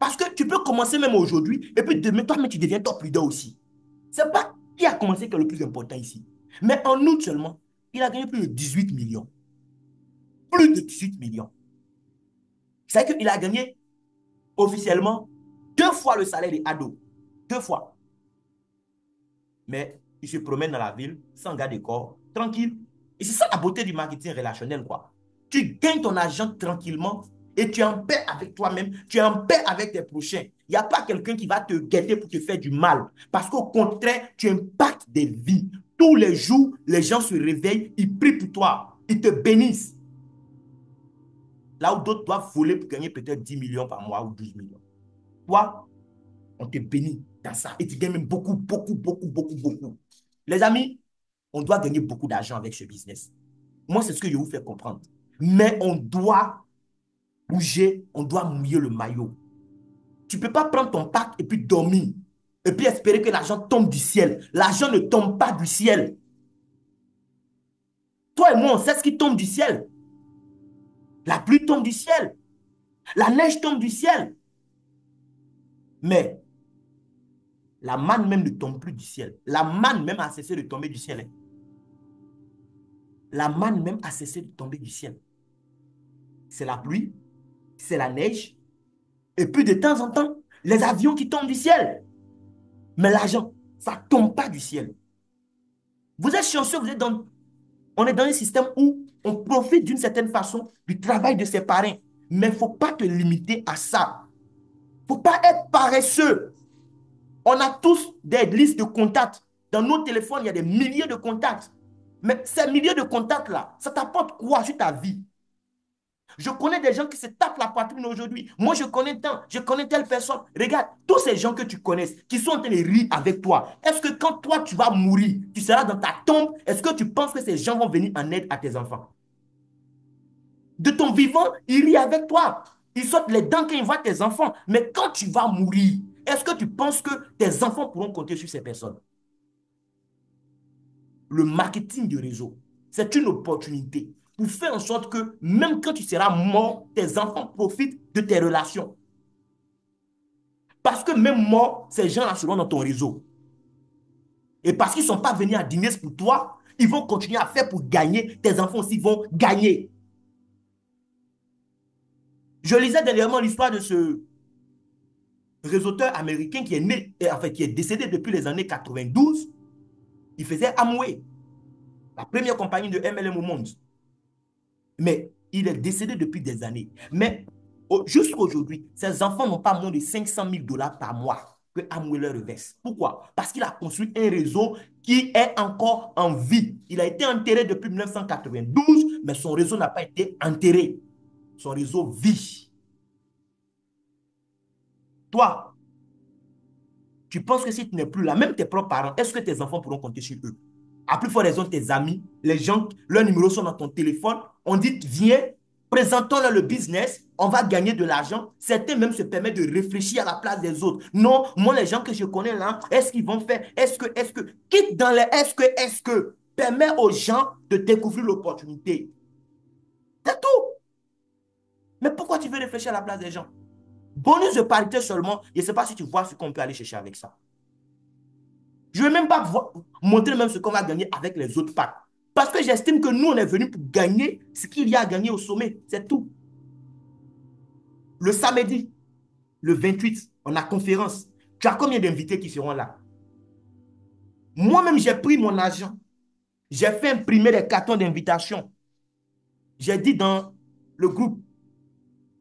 Parce que tu peux commencer même aujourd'hui, et puis demain, toi-même, tu deviens top leader aussi. Ce n'est pas qui a commencé qui est le plus important ici. Mais en août seulement, il a gagné plus de 18 millions. Plus de 18 millions. C'est-à-dire qu'il a gagné officiellement 2 fois le salaire des ados. 2 fois. Mais il se promène dans la ville sans garde de corps, tranquille. Et c'est ça la beauté du marketing relationnel, quoi. Tu gagnes ton argent tranquillement et tu es en paix avec toi-même, tu es en paix avec tes prochains. Il n'y a pas quelqu'un qui va te guetter pour te faire du mal. Parce qu'au contraire, tu impactes des vies. Tous les jours, les gens se réveillent, ils prient pour toi, ils te bénissent. Là où d'autres doivent voler pour gagner peut-être 10 millions par mois ou 12 millions. Toi, on te bénit dans ça. Et tu gagnes même beaucoup, beaucoup, beaucoup, beaucoup, beaucoup. Les amis, on doit gagner beaucoup d'argent avec ce business. Moi, c'est ce que je vous fais comprendre. Mais on doit bouger, on doit mouiller le maillot. Tu ne peux pas prendre ton pack et puis dormir. Et puis espérer que l'argent tombe du ciel. L'argent ne tombe pas du ciel. Toi et moi, on sait ce qui tombe du ciel. La pluie tombe du ciel. La neige tombe du ciel. Mais la manne même ne tombe plus du ciel. La manne même a cessé de tomber du ciel. La manne même a cessé de tomber du ciel. C'est la pluie, c'est la neige, et puis de temps en temps, les avions qui tombent du ciel. Mais l'argent, ça ne tombe pas du ciel. Vous êtes chanceux, on est dans un système où on profite d'une certaine façon du travail de ses parents. Mais il ne faut pas te limiter à ça. Il ne faut pas être paresseux. On a tous des listes de contacts. Dans nos téléphones, il y a des milliers de contacts. Mais ces milliers de contacts-là, ça t'apporte quoi sur ta vie? Je connais des gens qui se tapent la poitrine aujourd'hui. Moi, je connais tant, je connais telle personne. Regarde, tous ces gens que tu connais, qui sont en train de rire avec toi, est-ce que quand toi, tu vas mourir, tu seras dans ta tombe, est-ce que tu penses que ces gens vont venir en aide à tes enfants? De ton vivant, ils rient avec toi. Ils sortent les dents quand ils voient tes enfants. Mais quand tu vas mourir, est-ce que tu penses que tes enfants pourront compter sur ces personnes? Le marketing du réseau, c'est une opportunité. pour faire en sorte que même quand tu seras mort, tes enfants profitent de tes relations. Parce que même mort, ces gens-là seront dans ton réseau. Et parce qu'ils ne sont pas venus à dîner pour toi, ils vont continuer à faire pour gagner. Tes enfants aussi vont gagner. Je lisais dernièrement l'histoire de ce réseauteur américain qui est né, en fait, qui est décédé depuis les années 92. Il faisait Amway, la première compagnie de MLM au monde. Mais il est décédé depuis des années. Mais jusqu'à aujourd'hui, ses enfants n'ont pas moins de 500 000 dollars par mois que Amway leur reverse. Pourquoi? Parce qu'il a construit un réseau qui est encore en vie. Il a été enterré depuis 1992, mais son réseau n'a pas été enterré. Son réseau vit. Toi, tu penses que si tu n'es plus là, même tes propres parents, est-ce que tes enfants pourront compter sur eux? À plus forte raison, tes amis, les gens, leurs numéros sont dans ton téléphone. On dit, viens, présentons-leur le business, on va gagner de l'argent. Certains même se permettent de réfléchir à la place des autres. Non, moi, les gens que je connais là, est-ce qu'ils vont faire? Quitte dans les est-ce que, permet aux gens de découvrir l'opportunité. C'est tout. Mais pourquoi tu veux réfléchir à la place des gens? Bonus de parité seulement, je ne sais pas si tu vois ce qu'on peut aller chercher avec ça. Je ne vais même pas montrer même ce qu'on va gagner avec les autres packs. Parce que j'estime que nous, on est venus pour gagner ce qu'il y a à gagner au sommet. C'est tout. Le samedi, le 28, on a conférence. Tu as combien d'invités qui seront là? Moi-même, j'ai pris mon argent. J'ai fait imprimer des cartons d'invitation. J'ai dit dans le groupe,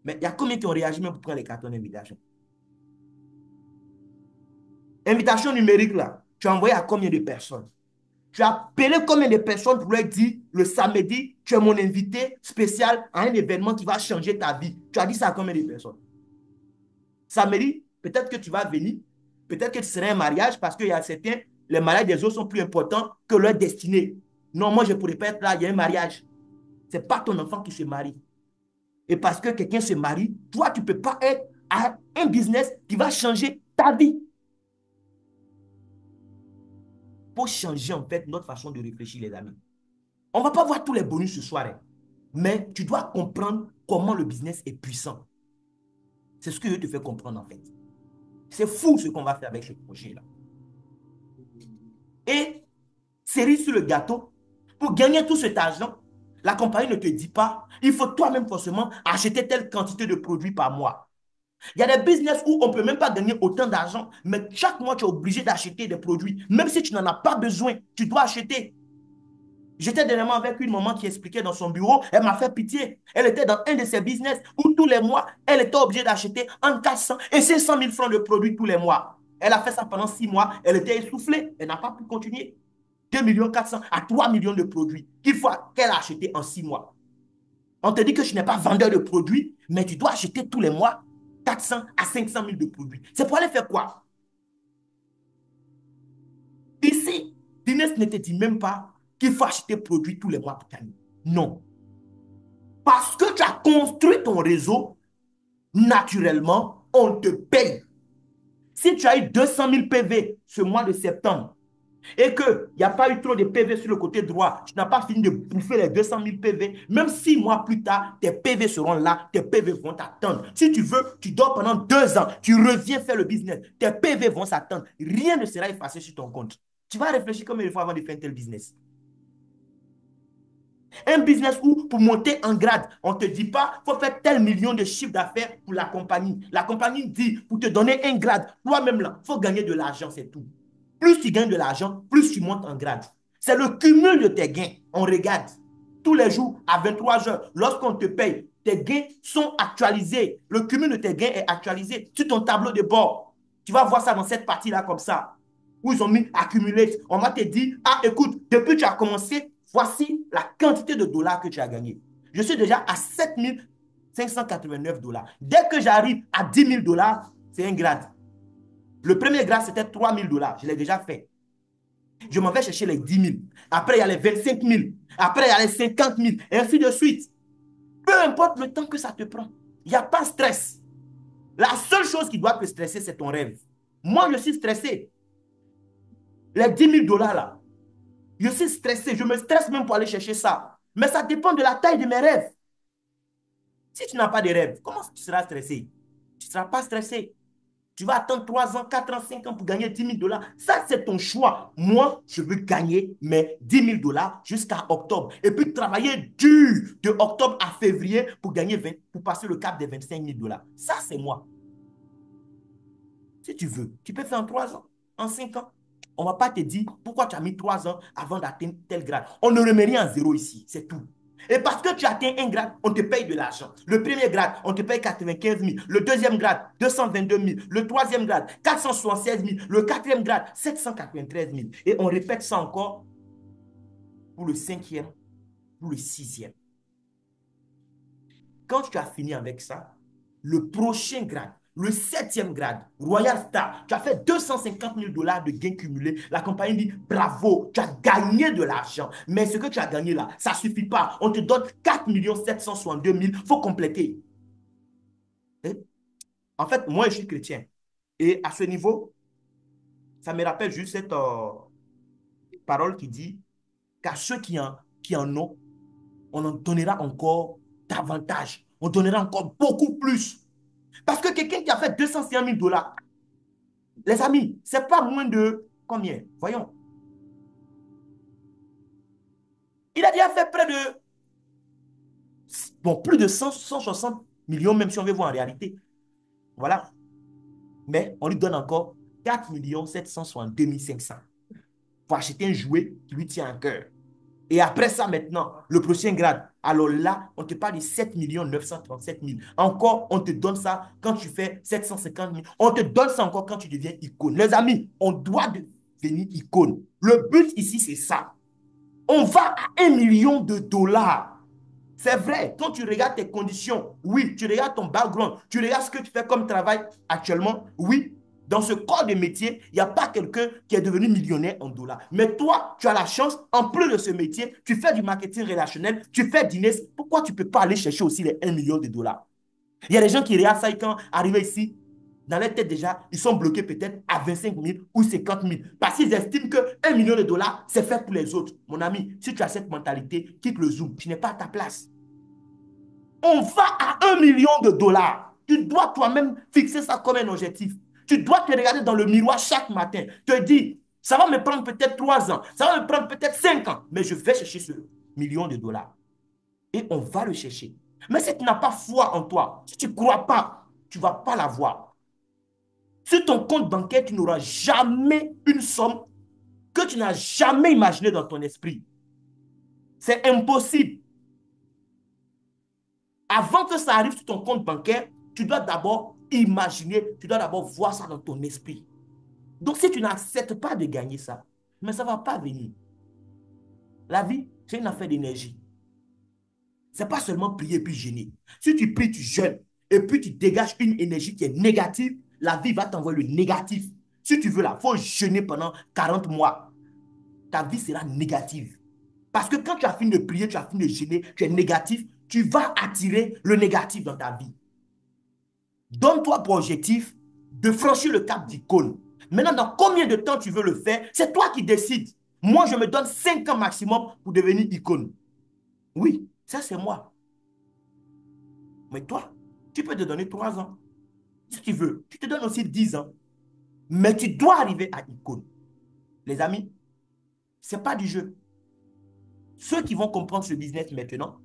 mais il y a combien qui ont réagi même pour prendre les cartons d'invitation? Invitation numérique là, tu as envoyé à combien de personnes? Tu as appelé combien de personnes pour leur dire le samedi, tu es mon invité spécial à un événement qui va changer ta vie? Tu as dit ça à combien de personnes? Samedi, peut-être que tu vas venir, peut-être que tu seras un mariage parce qu'il y a certains, les mariages des autres sont plus importants que leur destinée. Non, moi je ne pourrais pas être là, il y a un mariage. Ce n'est pas ton enfant qui se marie. Et parce que quelqu'un se marie, toi, tu ne peux pas être à un business qui va changer ta vie. Pour changer en fait notre façon de réfléchir, les amis. On ne va pas voir tous les bonus ce soir, hein, mais tu dois comprendre comment le business est puissant. C'est ce que je te fais comprendre en fait. C'est fou ce qu'on va faire avec ce projet-là. Et, cerise sur le gâteau, pour gagner tout cet argent, la compagnie ne te dit pas, il faut toi-même forcément acheter telle quantité de produits par mois. Il y a des business où on ne peut même pas gagner autant d'argent, mais chaque mois, tu es obligé d'acheter des produits. Même si tu n'en as pas besoin, tu dois acheter. J'étais dernièrement avec une maman qui expliquait dans son bureau, elle m'a fait pitié. Elle était dans un de ses business où tous les mois, elle était obligée d'acheter entre 400 et 500 000 francs de produits tous les mois. Elle a fait ça pendant 6 mois, elle était essoufflée, elle n'a pas pu continuer. 2 400 000 à 3 millions de produits qu'elle a acheté en 6 mois. On te dit que tu n'es pas vendeur de produits, mais tu dois acheter tous les mois 400 à 500 000 de produits. C'est pour aller faire quoi? Ici, Dines ne te dit même pas qu'il faut acheter produits tous les mois pour gagner. Non. Parce que tu as construit ton réseau, naturellement, on te paye. Si tu as eu 200 000 PV ce mois de septembre et qu'il n'y a pas eu trop de PV sur le côté droit, tu n'as pas fini de bouffer les 200 000 PV, même 6 mois plus tard, tes PV seront là, tes PV vont t'attendre. Si tu veux, tu dors pendant 2 ans, tu reviens faire le business, tes PV vont s'attendre. Rien ne sera effacé sur ton compte. Tu vas réfléchir combien de fois avant de faire un tel business. Un business où, pour monter en grade, on ne te dit pas, il faut faire tel million de chiffre d'affaires pour la compagnie. La compagnie dit, pour te donner un grade, toi-même là, il faut gagner de l'argent, c'est tout. Plus tu gagnes de l'argent, plus tu montes en grade. C'est le cumul de tes gains. On regarde tous les jours à 23 heures, lorsqu'on te paye, tes gains sont actualisés. Le cumul de tes gains est actualisé sur ton tableau de bord. Tu vas voir ça dans cette partie-là comme ça, où ils ont mis accumulate. On va te dire, ah écoute, depuis que tu as commencé, voici la quantité de dollars que tu as gagné. Je suis déjà à 7 589 dollars. Dès que j'arrive à 10 000 dollars, c'est un grade. Le premier grade, c'était 3 000 dollars. Je l'ai déjà fait. Je m'en vais chercher les 10 000. Après, il y a les 25 000. Après, il y a les 50 000. Et ainsi de suite. Peu importe le temps que ça te prend. Il n'y a pas de stress. La seule chose qui doit te stresser, c'est ton rêve. Moi, je suis stressé. Les 10 000 dollars là, je suis stressé. Je me stresse même pour aller chercher ça. Mais ça dépend de la taille de mes rêves. Si tu n'as pas de rêve, comment tu seras stressé? Tu ne seras pas stressé. Tu vas attendre 3 ans, 4 ans, 5 ans pour gagner 10 000 $. Ça, c'est ton choix. Moi, je veux gagner mes 10 000 $ jusqu'à octobre. Et puis travailler dur de octobre à février pour gagner 20, pour passer le cap des 25 000 $. Ça, c'est moi. Si tu veux, tu peux faire en 3 ans, en 5 ans. On ne va pas te dire pourquoi tu as mis 3 ans avant d'atteindre tel grade. On ne remet rien en zéro ici, c'est tout. Et parce que tu atteins un grade, on te paye de l'argent. Le premier grade, on te paye 95 000. Le deuxième grade, 222 000. Le troisième grade, 476 000. Le quatrième grade, 793 000. Et on répète ça encore pour le cinquième, pour le sixième. Quand tu as fini avec ça, le prochain grade, le septième grade, Royal Star, tu as fait 250 000 $ de gains cumulés. La compagnie dit bravo, tu as gagné de l'argent. Mais ce que tu as gagné là, ça ne suffit pas. On te donne 4 762 000. Il faut compléter. Et en fait, moi, je suis chrétien. Et à ce niveau, ça me rappelle juste cette parole qui dit qu'à ceux qui en ont, on en donnera encore davantage. On donnera encore beaucoup plus. Parce que quelqu'un qui a fait 250 000 $, les amis, ce n'est pas moins de combien? Voyons. Il a déjà fait près de, bon, plus de 160 millions, même si on veut voir en réalité. Voilà. Mais on lui donne encore 4 762 500 pour acheter un jouet qui lui tient à cœur. Et après ça, maintenant, le prochain grade, alors là, on te parle de 7 937 000. Encore, on te donne ça quand tu fais 750 000. On te donne ça encore quand tu deviens icône. Les amis, on doit devenir icône. Le but ici, c'est ça. On va à 1 million de $. C'est vrai, quand tu regardes tes conditions, oui, tu regardes ton background, tu regardes ce que tu fais comme travail actuellement, oui, dans ce corps de métier, il n'y a pas quelqu'un qui est devenu millionnaire en dollars. Mais toi, tu as la chance, en plus de ce métier, tu fais du marketing relationnel, tu fais dîner. Pourquoi tu ne peux pas aller chercher aussi les 1 million de $? Il y a des gens qui regardent ça et quand arrivent ici, dans leur tête déjà, ils sont bloqués peut-être à 25 000 ou 50 000 parce qu'ils estiment que 1 million de $, c'est fait pour les autres. Mon ami, si tu as cette mentalité, quitte le Zoom, tu n'es pas à ta place. On va à 1 million de $. Tu dois toi-même fixer ça comme un objectif. Tu dois te regarder dans le miroir chaque matin, te dire, ça va me prendre peut-être 3 ans, ça va me prendre peut-être 5 ans, mais je vais chercher ce 1 million de $. Et on va le chercher. Mais si tu n'as pas foi en toi, si tu ne crois pas, tu ne vas pas l'avoir. Sur ton compte bancaire, tu n'auras jamais une somme que tu n'as jamais imaginée dans ton esprit. C'est impossible. Avant que ça arrive sur ton compte bancaire, tu dois d'abord imaginer, tu dois d'abord voir ça dans ton esprit. Donc, si tu n'acceptes pas de gagner ça, mais ça ne va pas venir. La vie, c'est une affaire d'énergie. Ce n'est pas seulement prier puis jeûner. Si tu pries, tu jeûnes, et puis tu dégages une énergie qui est négative, la vie va t'envoyer le négatif. Si tu veux là, il faut jeûner pendant 40 mois. Ta vie sera négative. Parce que quand tu as fini de prier, tu as fini de jeûner, tu es négatif, tu vas attirer le négatif dans ta vie. Donne-toi pour objectif de franchir le cap d'icône. Maintenant, dans combien de temps tu veux le faire, c'est toi qui décides. Moi, je me donne 5 ans maximum pour devenir icône. Oui, ça c'est moi. Mais toi, tu peux te donner 3 ans. Si tu veux, tu te donnes aussi 10 ans. Mais tu dois arriver à icône. Les amis, ce n'est pas du jeu. Ceux qui vont comprendre ce business maintenant,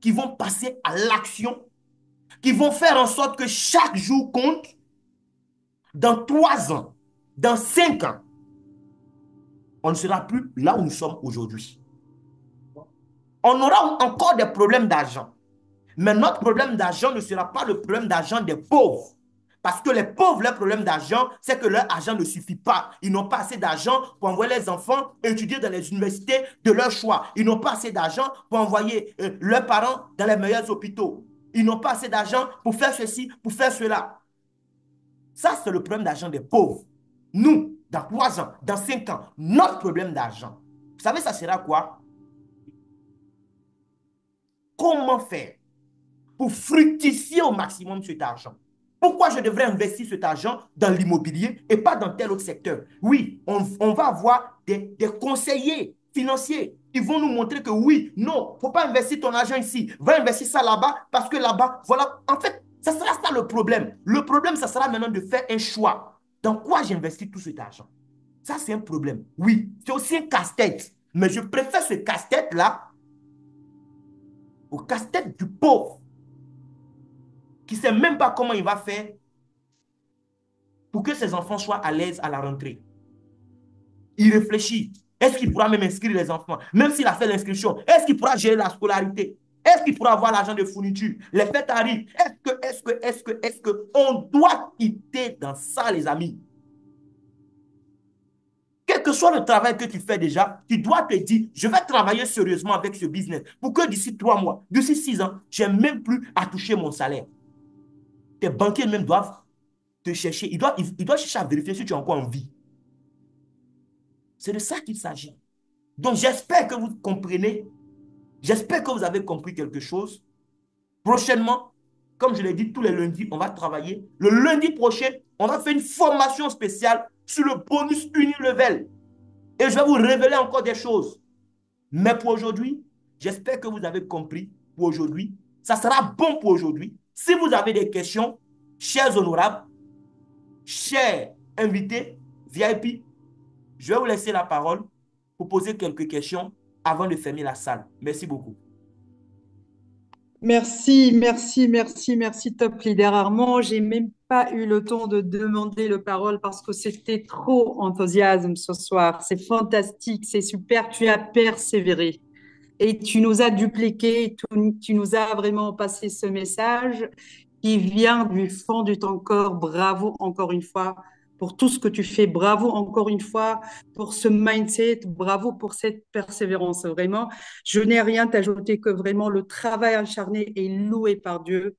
qui vont passer à l'action, qui vont faire en sorte que chaque jour compte, dans 3 ans, dans 5 ans, on ne sera plus là où nous sommes aujourd'hui. On aura encore des problèmes d'argent. Mais notre problème d'argent ne sera pas le problème d'argent des pauvres. Parce que les pauvres, leur problème d'argent, c'est que leur argent ne suffit pas. Ils n'ont pas assez d'argent pour envoyer les enfants étudier dans les universités de leur choix. Ils n'ont pas assez d'argent pour envoyer leurs parents dans les meilleurs hôpitaux. Ils n'ont pas assez d'argent pour faire ceci, pour faire cela. Ça, c'est le problème d'argent des pauvres. Nous, dans 3 ans, dans 5 ans, notre problème d'argent, vous savez, ça sera quoi? Comment faire pour fructifier au maximum cet argent? Pourquoi je devrais investir cet argent dans l'immobilier et pas dans tel autre secteur? Oui, on va avoir des conseillers financiers Ils vont nous montrer que oui, non, faut pas investir ton argent ici. Va investir ça là-bas parce que là-bas, voilà. En fait, ça sera ça le problème. Le problème, ça sera maintenant de faire un choix. Dans quoi j'investis tout cet argent? Ça, c'est un problème. Oui, c'est aussi un casse-tête. Mais je préfère ce casse-tête-là au casse-tête du pauvre qui ne sait même pas comment il va faire pour que ses enfants soient à l'aise à la rentrée. Il réfléchit. Est-ce qu'il pourra même inscrire les enfants? Même s'il a fait l'inscription, est-ce qu'il pourra gérer la scolarité? Est-ce qu'il pourra avoir l'argent de fourniture? Les fêtes arrivent. Est-ce que on doit quitter dans ça, les amis? Quel que soit le travail que tu fais déjà, tu dois te dire, je vais travailler sérieusement avec ce business pour que d'ici 3 mois, d'ici 6 ans, je n'ai même plus à toucher mon salaire. Tes banquiers même doivent te chercher. Ils doivent chercher à vérifier si tu es encore en vie. C'est de ça qu'il s'agit. Donc, j'espère que vous comprenez. J'espère que vous avez compris quelque chose. Prochainement, comme je l'ai dit, tous les lundis, on va travailler. Le lundi prochain, on va faire une formation spéciale sur le bonus Unilevel. Et je vais vous révéler encore des choses. Mais pour aujourd'hui, j'espère que vous avez compris pour aujourd'hui. Ça sera bon pour aujourd'hui. Si vous avez des questions, chers honorables, chers invités, VIP, je vais vous laisser la parole pour poser quelques questions avant de fermer la salle. Merci beaucoup. Merci, merci, merci, merci, Top Leader Armand. J'ai même pas eu le temps de demander le parole parce que c'était trop enthousiasme ce soir. C'est fantastique, c'est super. Tu as persévéré et tu nous as dupliqué, tu nous as vraiment passé ce message qui vient du fond de ton corps. Bravo encore une fois pour tout ce que tu fais. Bravo encore une fois pour ce mindset. Bravo pour cette persévérance. Vraiment, je n'ai rien à ajouter que vraiment le travail acharné est loué par Dieu.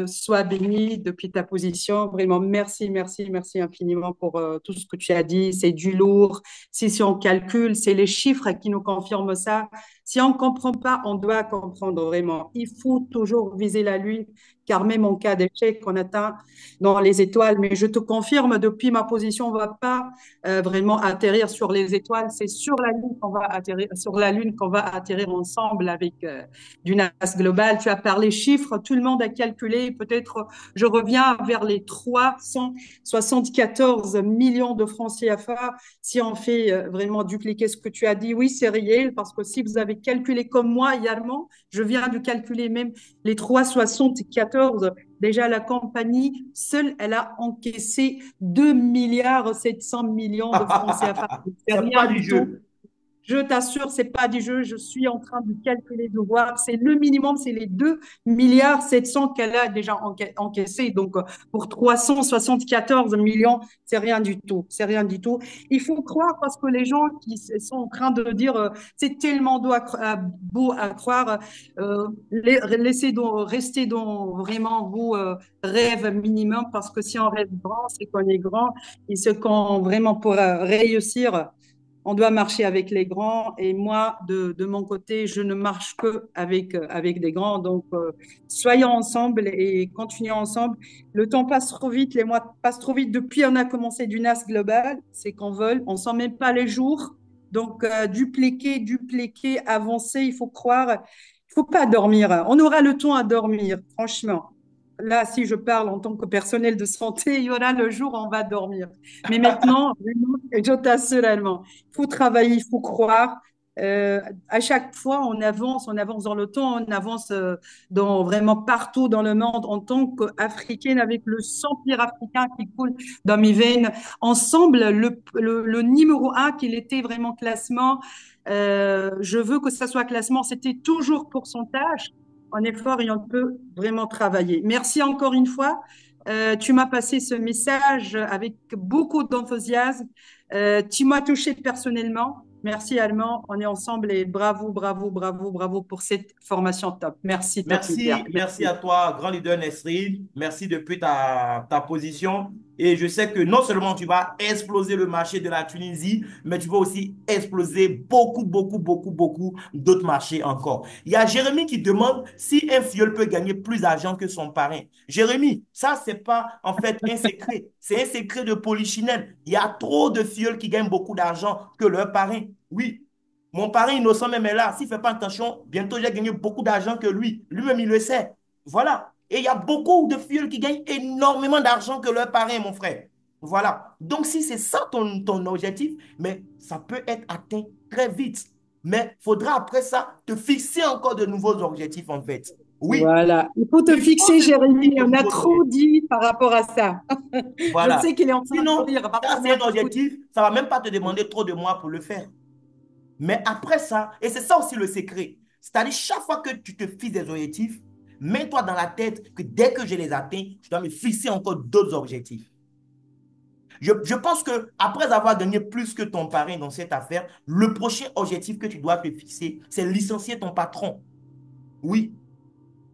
Sois béni depuis ta position. Vraiment, merci, merci, merci infiniment pour tout ce que tu as dit. C'est du lourd. Si on calcule, c'est les chiffres qui nous confirment ça. Si on ne comprend pas, on doit comprendre vraiment. Il faut toujours viser la lune, car même en cas d'échec, on atteint dans les étoiles. Mais je te confirme, depuis ma position, on ne va pas vraiment atterrir sur les étoiles. C'est sur la lune qu'on va atterrir, sur la lune qu'on va atterrir ensemble avec du NAS global. Tu as parlé chiffres, tout le monde a calculé. Peut-être je reviens vers les 374 millions de francs CFA. Si on fait vraiment dupliquer ce que tu as dit, oui, c'est réel, parce que si vous avez calculé comme moi également, je viens de calculer même les 374. Déjà, la compagnie seule, elle a encaissé 2 milliards 700 millions de francs CFA. C'est C'est rien pas du du tout. jeu. Je t'assure, c'est pas du jeu. Je suis en train de calculer, de voir. C'est le minimum, c'est les 2 milliards 700 qu'elle a déjà encaissé. Donc, pour 374 millions, c'est rien du tout. C'est rien du tout. Il faut croire parce que les gens qui sont en train de dire c'est tellement beau à croire, laissez donc rester dans vraiment vos rêves minimum parce que si on rêve grand, c'est qu'on est grand et ce qu'on vraiment pourra réussir on doit marcher avec les grands et moi, de mon côté, je ne marche que avec des grands. Donc, soyons ensemble et continuons ensemble. Le temps passe trop vite, les mois passent trop vite. Depuis on a commencé du NAS global, c'est qu'on vole, on ne sent même pas les jours. Donc, dupliquer, avancer, il faut croire. Il ne faut pas dormir. On aura le temps à dormir, franchement. Là, si je parle en tant que personnel de santé, il y aura le jour où on va dormir. Mais maintenant, vraiment, je t'assure, Allemand, il faut travailler, il faut croire. À chaque fois, on avance dans le temps, on avance dans vraiment partout dans le monde en tant qu'Africaine avec le sang pire africain qui coule dans mes veines. Ensemble, le numéro un, qu'il était vraiment classement, je veux que ça soit classement, c'était toujours pourcentage en effort et on peut vraiment travailler. Merci encore une fois. Tu m'as passé ce message avec beaucoup d'enthousiasme. Tu m'as touché personnellement. Merci Allemand, on est ensemble et bravo, bravo, bravo, bravo pour cette formation top. Merci Top Leader. Merci à toi, grand leader Nesrine. Merci depuis ta position. Et je sais que non seulement tu vas exploser le marché de la Tunisie, mais tu vas aussi exploser beaucoup, beaucoup, beaucoup, beaucoup d'autres marchés encore. Il y a Jérémy qui demande si un filleul peut gagner plus d'argent que son parrain. Jérémy, ça, c'est pas en fait un secret. C'est un secret de polichinelle. Il y a trop de filleuls qui gagnent beaucoup d'argent que leur parrain. Oui, Mon parrain innocent même est là. S'il ne fait pas attention, bientôt j'ai gagné beaucoup d'argent que lui. Lui-même, il le sait. Voilà. Et il y a beaucoup de filles qui gagnent énormément d'argent que leur parrain, mon frère. Voilà. Donc, si c'est ça ton objectif, mais ça peut être atteint très vite. Mais il faudra après ça te fixer encore de nouveaux objectifs, en fait. Oui, Voilà. Il faut te il faut fixer, se fixer Jérémy. de On a nouveaux trop objectifs. dit par rapport à ça. Je sais Voilà. qu'il est en train de Sinon, courir. Parfois, ça, on c'est a un beaucoup de... objectif. Ça ne va même pas te demander trop de mois pour le faire. Mais après ça, et c'est ça aussi le secret, c'est-à-dire chaque fois que tu te fixes des objectifs, mets-toi dans la tête que dès que je les atteins, je dois me fixer encore d'autres objectifs. Je pense que après avoir gagné plus que ton parrain dans cette affaire, le prochain objectif que tu dois te fixer, c'est licencier ton patron. Oui,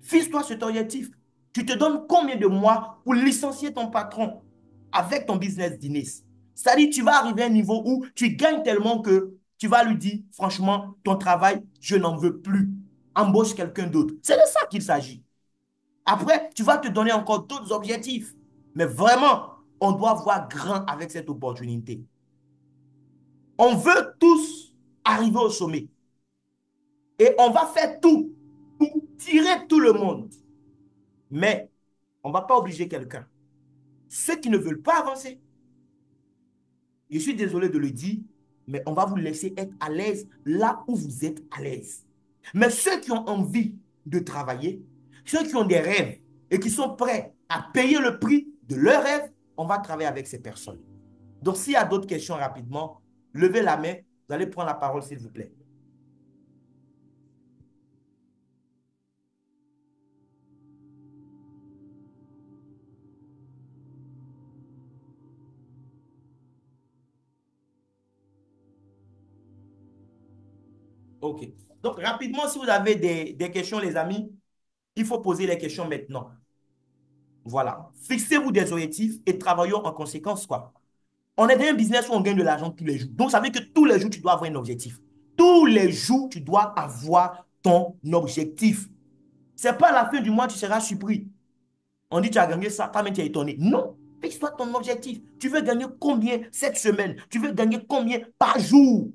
fixe-toi cet objectif. Tu te donnes combien de mois pour licencier ton patron avec ton business d'Inès? C'est-à-dire, tu vas arriver à un niveau où tu gagnes tellement que tu vas lui dire, franchement, ton travail, je n'en veux plus. Embauche quelqu'un d'autre. C'est de ça qu'il s'agit. Après, tu vas te donner encore d'autres objectifs. Mais vraiment, on doit voir grand avec cette opportunité. On veut tous arriver au sommet. Et on va faire tout pour tirer tout le monde. Mais on ne va pas obliger quelqu'un. Ceux qui ne veulent pas avancer, je suis désolé de le dire, mais on va vous laisser être à l'aise là où vous êtes à l'aise. Mais ceux qui ont envie de travailler, ceux qui ont des rêves et qui sont prêts à payer le prix de leurs rêves, on va travailler avec ces personnes. Donc, s'il y a d'autres questions rapidement, levez la main. Vous allez prendre la parole, s'il vous plaît. OK. Donc, rapidement, si vous avez des questions, les amis, il faut poser les questions maintenant. Voilà. Fixez-vous des objectifs et travaillons en conséquence, quoi. On est dans un business où on gagne de l'argent tous les jours. Donc, ça veut dire que tous les jours, tu dois avoir un objectif. Tous les jours, tu dois avoir ton objectif. Ce n'est pas à la fin du mois, tu seras surpris. On dit, tu as gagné ça, toi-même, tu es étonné. Non, fixe-toi ton objectif. Tu veux gagner combien cette semaine? Tu veux gagner combien par jour?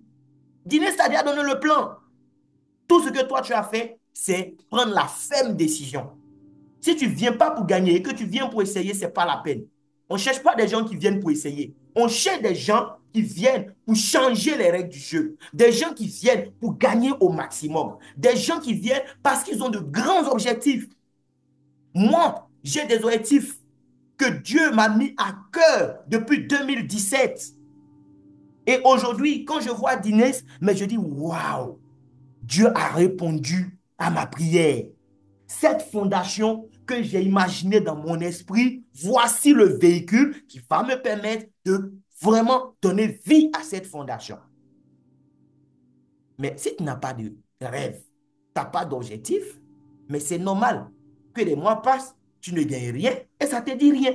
Dîner, c'est-à-dire donner le plan. Tout ce que toi, tu as fait, c'est prendre la ferme décision. Si tu ne viens pas pour gagner et que tu viens pour essayer, ce n'est pas la peine. On ne cherche pas des gens qui viennent pour essayer. On cherche des gens qui viennent pour changer les règles du jeu. Des gens qui viennent pour gagner au maximum. Des gens qui viennent parce qu'ils ont de grands objectifs. Moi, j'ai des objectifs que Dieu m'a mis à cœur depuis 2017. Et aujourd'hui, quand je vois Dinès, mais je dis, waouh, Dieu a répondu à ma prière. Cette fondation que j'ai imaginée dans mon esprit, voici le véhicule qui va me permettre de vraiment donner vie à cette fondation. Mais si tu n'as pas de rêve, tu n'as pas d'objectif, mais c'est normal que les mois passent, tu ne gagnes rien et ça ne te dit rien.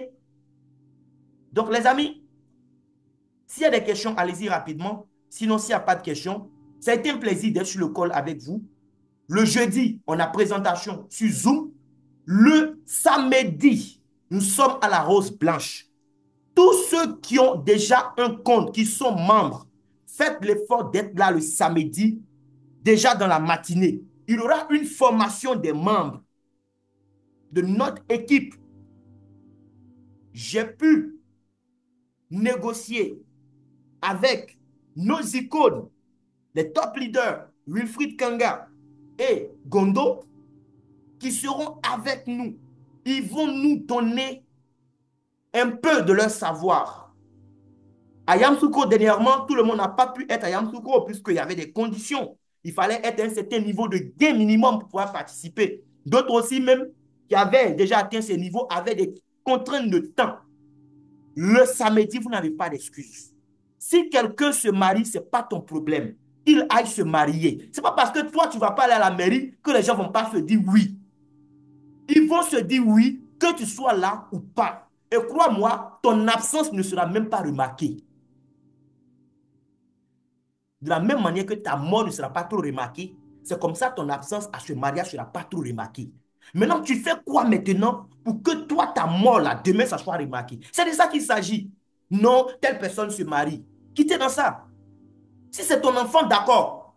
Donc les amis, s'il y a des questions, allez-y rapidement. Sinon, s'il n'y a pas de questions, ça a été un plaisir d'être sur le call avec vous. Le jeudi, on a présentation sur Zoom. Le samedi, nous sommes à la Rose Blanche. Tous ceux qui ont déjà un compte, qui sont membres, faites l'effort d'être là le samedi, déjà dans la matinée. Il y aura une formation des membres de notre équipe. J'ai pu négocier avec nos icônes, les top leaders, Wilfried Kanga et Gondo, qui seront avec nous. Ils vont nous donner un peu de leur savoir. À Yamoussoukro, dernièrement, tout le monde n'a pas pu être à Yamoussoukro puisqu'il y avait des conditions. Il fallait être à un certain niveau de gain minimum pour pouvoir participer. D'autres aussi, même, qui avaient déjà atteint ces niveaux, avaient des contraintes de temps. Le samedi, vous n'avez pas d'excuses. Si quelqu'un se marie, ce n'est pas ton problème. Il aille se marier. Ce n'est pas parce que toi, tu ne vas pas aller à la mairie que les gens ne vont pas se dire oui. Ils vont se dire oui, que tu sois là ou pas. Et crois-moi, ton absence ne sera même pas remarquée. De la même manière que ta mort ne sera pas trop remarquée, c'est comme ça ton absence à ce mariage ne sera pas trop remarquée. Maintenant, tu fais quoi maintenant pour que toi, ta mort là, demain, ça soit remarqué? C'est de ça qu'il s'agit. Non, telle personne se marie. Quittez dans ça. Si c'est ton enfant, d'accord.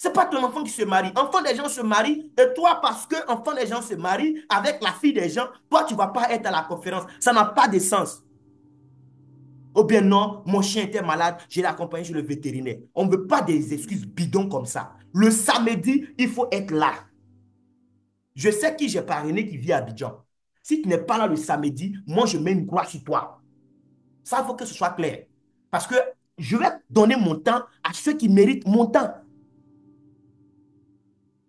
C'est pas ton enfant qui se marie. Enfant des gens se marient et toi, parce que enfant des gens se marie avec la fille des gens, toi, tu ne vas pas être à la conférence. Ça n'a pas de sens. Ou bien non, mon chien était malade, je l'ai accompagné chez le vétérinaire. On ne veut pas des excuses bidons comme ça. Le samedi, il faut être là. Je sais qui j'ai parrainé qui vit à Abidjan. Si tu n'es pas là le samedi, moi, je mets une croix sur toi. Ça, il faut que ce soit clair. Parce que je vais donner mon temps à ceux qui méritent mon temps.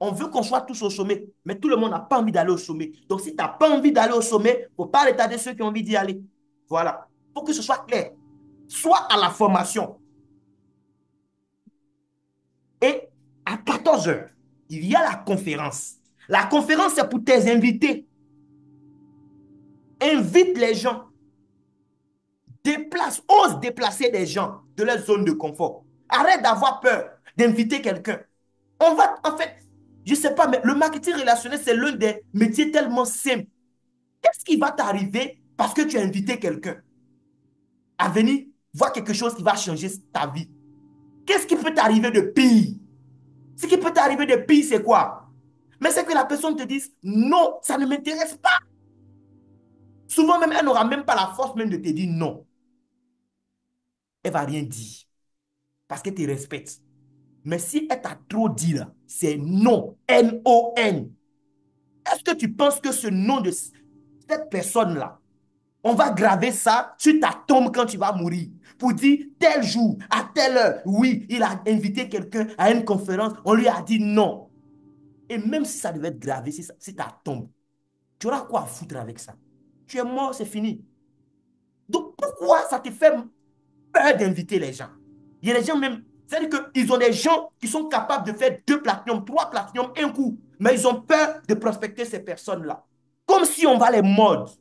On veut qu'on soit tous au sommet, mais tout le monde n'a pas envie d'aller au sommet. Donc, si tu n'as pas envie d'aller au sommet, il ne faut pas retarder ceux qui ont envie d'y aller. Voilà. Il faut que ce soit clair. Soit à la formation. Et à 14 heures, il y a la conférence. La conférence, c'est pour tes invités. Invite les gens. Déplace, ose déplacer des gens de leur zone de confort. Arrête d'avoir peur d'inviter quelqu'un. On va, en fait, je ne sais pas, mais le marketing relationnel, c'est l'un des métiers tellement simples. Qu'est-ce qui va t'arriver parce que tu as invité quelqu'un à venir voir quelque chose qui va changer ta vie? Qu'est-ce qui peut t'arriver de pire? Ce qui peut t'arriver de pire, c'est quoi? Mais c'est que la personne te dise, non, ça ne m'intéresse pas. Souvent même, elle n'aura même pas la force même de te dire non. Elle ne va rien dire parce qu'elle te respecte. Mais si elle t'a trop dit là, c'est non, N-O-N. Est-ce que tu penses que ce nom de cette personne-là, on va graver ça sur ta tombe quand tu vas mourir pour dire tel jour, à telle heure, oui, il a invité quelqu'un à une conférence, on lui a dit non. Et même si ça devait être gravé sur ta tombe, tu auras quoi à foutre avec ça? Tu es mort, c'est fini. Donc pourquoi ça te fait peur d'inviter les gens? Il y a des gens même, c'est-à-dire qu'ils ont des gens qui sont capables de faire 2 platinums, 3 platinums, un coup, mais ils ont peur de prospecter ces personnes-là. Comme si on va les mordre.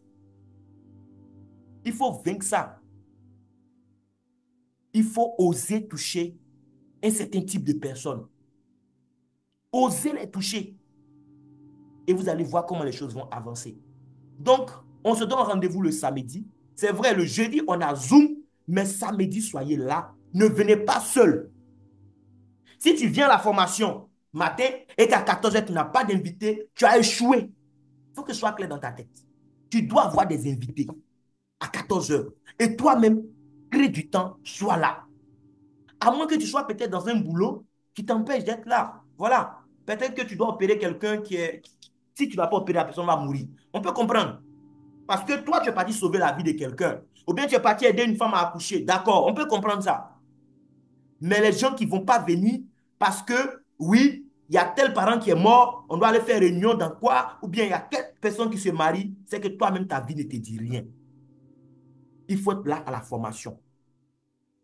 Il faut vaincre ça. Il faut oser toucher un certain type de personnes. Osez les toucher. Et vous allez voir comment les choses vont avancer. Donc, on se donne rendez-vous le samedi. C'est vrai, le jeudi, on a Zoom, mais samedi, soyez là. Ne venez pas seul. Si tu viens à la formation matin et qu'à 14 heures, tu n'as pas d'invité, tu as échoué. Il faut que ce soit clair dans ta tête. Tu dois avoir des invités à 14 heures. Et toi-même, crée du temps, sois là. À moins que tu sois peut-être dans un boulot qui t'empêche d'être là. Voilà. Peut-être que tu dois opérer quelqu'un qui est... Si tu ne vas pas opérer, la personne va mourir. On peut comprendre. Parce que toi, tu es parti sauver la vie de quelqu'un. Ou bien tu es parti aider une femme à accoucher. D'accord, on peut comprendre ça. Mais les gens qui ne vont pas venir parce que, oui, il y a tel parent qui est mort, on doit aller faire réunion dans quoi, ou bien il y a telle personne qui se marie, c'est que toi-même, ta vie ne te dit rien. Il faut être là à la formation.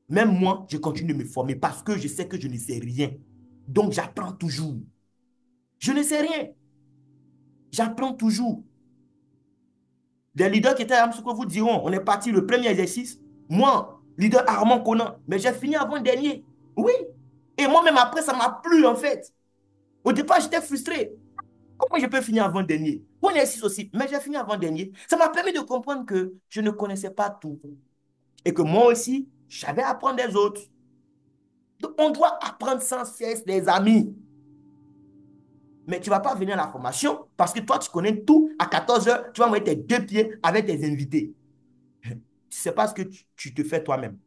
Même moi, je continue de me former parce que je sais que je ne sais rien. Donc, j'apprends toujours. Je ne sais rien. J'apprends toujours. Des leaders qui étaient à Amsouko vous diront, on est parti le premier exercice. Moi, leader Armand Conan, mais j'ai fini avant-dernier. Oui. Et moi-même, après, ça m'a plu, en fait. Au départ, j'étais frustré. Comment je peux finir avant-dernier? Pour l'exercice aussi, mais j'ai fini avant-dernier. Ça m'a permis de comprendre que je ne connaissais pas tout. Et que moi aussi, j'avais à apprendre des autres. Donc, on doit apprendre sans cesse des amis. Mais tu ne vas pas venir à la formation parce que toi, tu connais tout. À 14 heures, tu vas mettre tes 2 pieds avec tes invités. Tu ne sais pas ce que tu te fais toi-même.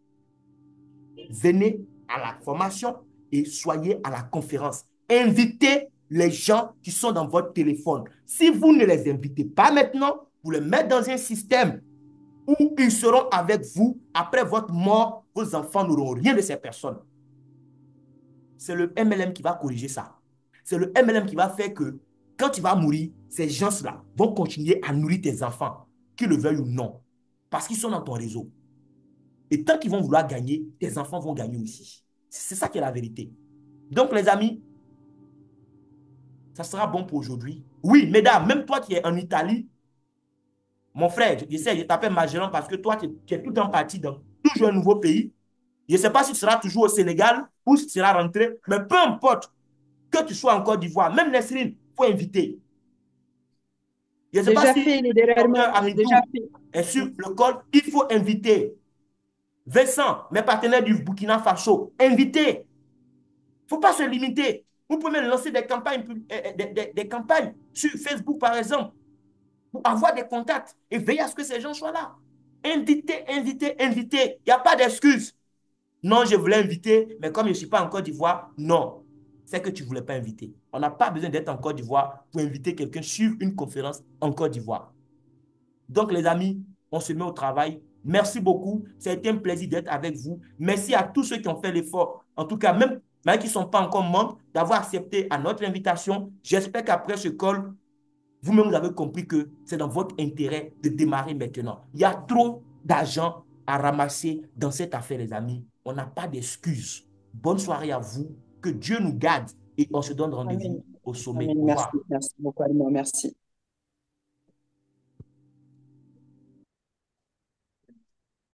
Venez à la formation et soyez à la conférence. Invitez les gens qui sont dans votre téléphone. Si vous ne les invitez pas maintenant, vous les mettez dans un système où ils seront avec vous. Après votre mort, vos enfants n'auront rien de ces personnes. C'est le MLM qui va corriger ça. C'est le MLM qui va faire que quand tu vas mourir, ces gens-là vont continuer à nourrir tes enfants, qu'ils le veuillent ou non, parce qu'ils sont dans ton réseau. Et tant qu'ils vont vouloir gagner, tes enfants vont gagner aussi. C'est ça qui est la vérité. Donc, les amis, ça sera bon pour aujourd'hui. Oui, mesdames, même toi qui es en Italie, mon frère, je t'appelle Magellan parce que toi, tu es tout le temps parti dans toujours un nouveau pays. Je ne sais pas si tu seras toujours au Sénégal ou si tu seras rentré, mais peu importe que tu sois en Côte d'Ivoire, même Nesrine, il faut inviter. Je ne sais pas Déjà si fait, littéralement, docteur déjà Amidou fait. est sur le col, il faut inviter. Vincent, mes partenaires du Burkina Faso, inviter. Il ne faut pas se limiter. Vous pouvez lancer des campagnes, des campagnes sur Facebook, par exemple, pour avoir des contacts et veiller à ce que ces gens soient là. Invitez, invitez, invitez. Il n'y a pas d'excuse. Non, je voulais inviter, mais comme je ne suis pas en Côte d'Ivoire, non. C'est que tu ne voulais pas inviter. On n'a pas besoin d'être en Côte d'Ivoire pour inviter quelqu'un sur une conférence en Côte d'Ivoire. Donc, les amis, on se met au travail. Merci beaucoup. Ça a été un plaisir d'être avec vous. Merci à tous ceux qui ont fait l'effort. En tout cas, même qui ne sont pas encore membres, d'avoir accepté à notre invitation. J'espère qu'après ce call, vous-même, vous avez compris que c'est dans votre intérêt de démarrer maintenant. Il y a trop d'argent à ramasser dans cette affaire, les amis. On n'a pas d'excuses. Bonne soirée à vous. Que Dieu nous garde et on se donne Amen. rendez-vous au sommet. Amen. Au Merci. revoir. Merci beaucoup, Alima. Merci.